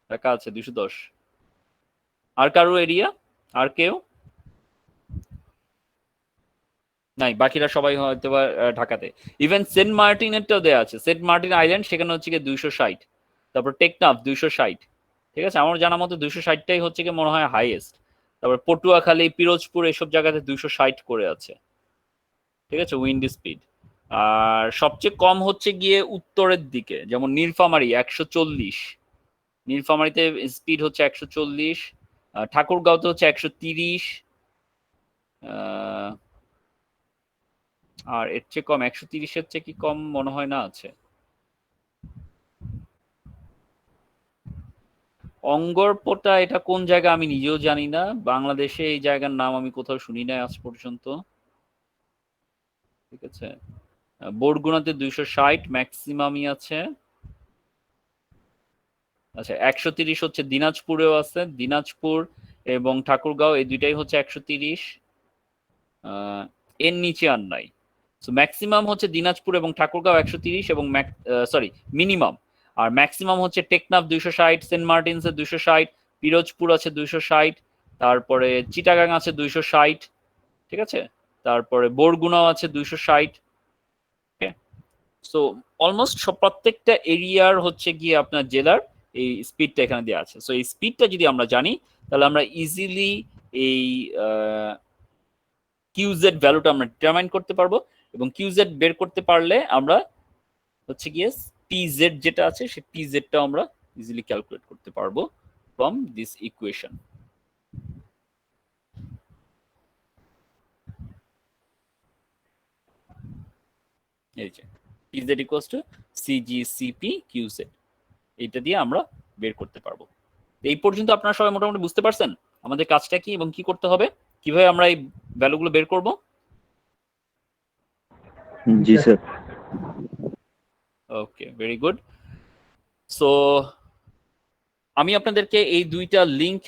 ঢাকা আছে 210। আর কারো এরিয়া? আর কেউ নাই, বাকিরা সবাই হয়তো বা ঢাকাতে। ইভেন সেন্ট মার্টিনেরটাও দেওয়া আছে, সেন্ট মার্টিন আইল্যান্ড, সেখানে হচ্ছে গিয়ে 260। তারপর টেকনাফ 260। ঠিক আছে, আমার জানা মতো 260টাই হচ্ছে গিয়ে মনে হয় হাইয়েস্ট। তারপর পটুয়াখালী, পিরোজপুর এসব জায়গাতে 260 করে আছে। ঠিক আছে, উইন্ড স্পিড। আর সবচেয়ে কম হচ্ছে গিয়ে উত্তরের দিকে, যেমন নীলফামারী 140। নীলফামারীতে স্পিড হচ্ছে 140। ঠাকুরগাঁওতে হচ্ছে 130। আর এর চেয়ে কম 130-এর চেয়ে কি কম মনে হয় না আছে। অঙ্গরপোটা এটা কোন জায়গা আমি নিজেও জানি না, বাংলাদেশে এই জায়গার নাম আমি কোথাও শুনি নাই আজ পর্যন্ত। ঠিক আছে, বরগুনাতে 260 ম্যাক্সিমামই আছে। আচ্ছা, 130 হচ্ছে দিনাজপুরেও আছে, দিনাজপুর এবং ঠাকুরগাঁও এই দুইটাই হচ্ছে 130। এর নিচে আর নাই। সো ম্যাক্সিমাম হচ্ছে দিনাজপুর এবং ঠাকুরগাঁও 130 এবং সরি মিনিমাম। আর ম্যাক্সিমাম হচ্ছে টেকনাফ 260, সেন্ট মার্টিনসে 260, পিরোজপুর আছে 260, তারপরে চিটাগাং আছে 260। ঠিক আছে, তারপরে বরগুনাও আছে 260। ওকে, সো অলমোস্ট প্রত্যেকটা এরিয়ার হচ্ছে গিয়ে আপনার জেলার এই স্পিডটা এখানে দেওয়া আছে। সো এই স্পিডটা যদি আমরা জানি, তাহলে আমরা ইজিলি এই কিউজেড ভ্যালুটা আমরা ডিটারমাইন করতে পারবো, এবং কিউজেড বের করতে পারলে আমরা হচ্ছে গিয়ে টিজেড যেটা আছে সেই টিজেডটা আমরা ইজিলি ক্যালকুলেট করতে পারবো ফ্রম দিস ইকুয়েশন। এই যে টিজেড ইকুয়ালস টু সিজিসিপি কিউজেড, এইটা দিয়ে আমরা বের করতে পারবো। এই পর্যন্ত আপনারা সবাই মোটামুটি বুঝতে পারছেন আমাদের কাজটা কি এবং কি করতে হবে, কিভাবে আমরা এই ভ্যালুগুলো বের করব? জি স্যার। ওকে, ভেরি গুড। সো আমি আপনাদেরকে এই দুইটা লিংক,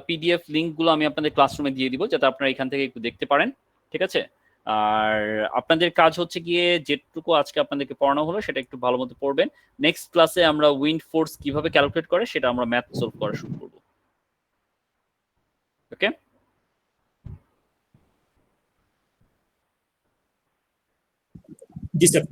পিডিএফ লিংকগুলো আমি আপনাদের ক্লাসরুমে দিয়ে দিব, যাতে আপনারা এখান থেকে একটু দেখতে পারেন। ঠিক আছে, আর আপনাদের কাজ হচ্ছে গিয়ে যেটুকু আজকে আপনাদেরকে পড়ানো হলো সেটা একটু ভালো মতো পড়বেন। নেক্সট ক্লাসে আমরা উইন্ড ফোর্স কিভাবে ক্যালকুলেট করে সেটা আমরা ম্যাথ সলভ করা শুরু করব। ওকে, জি স্যার।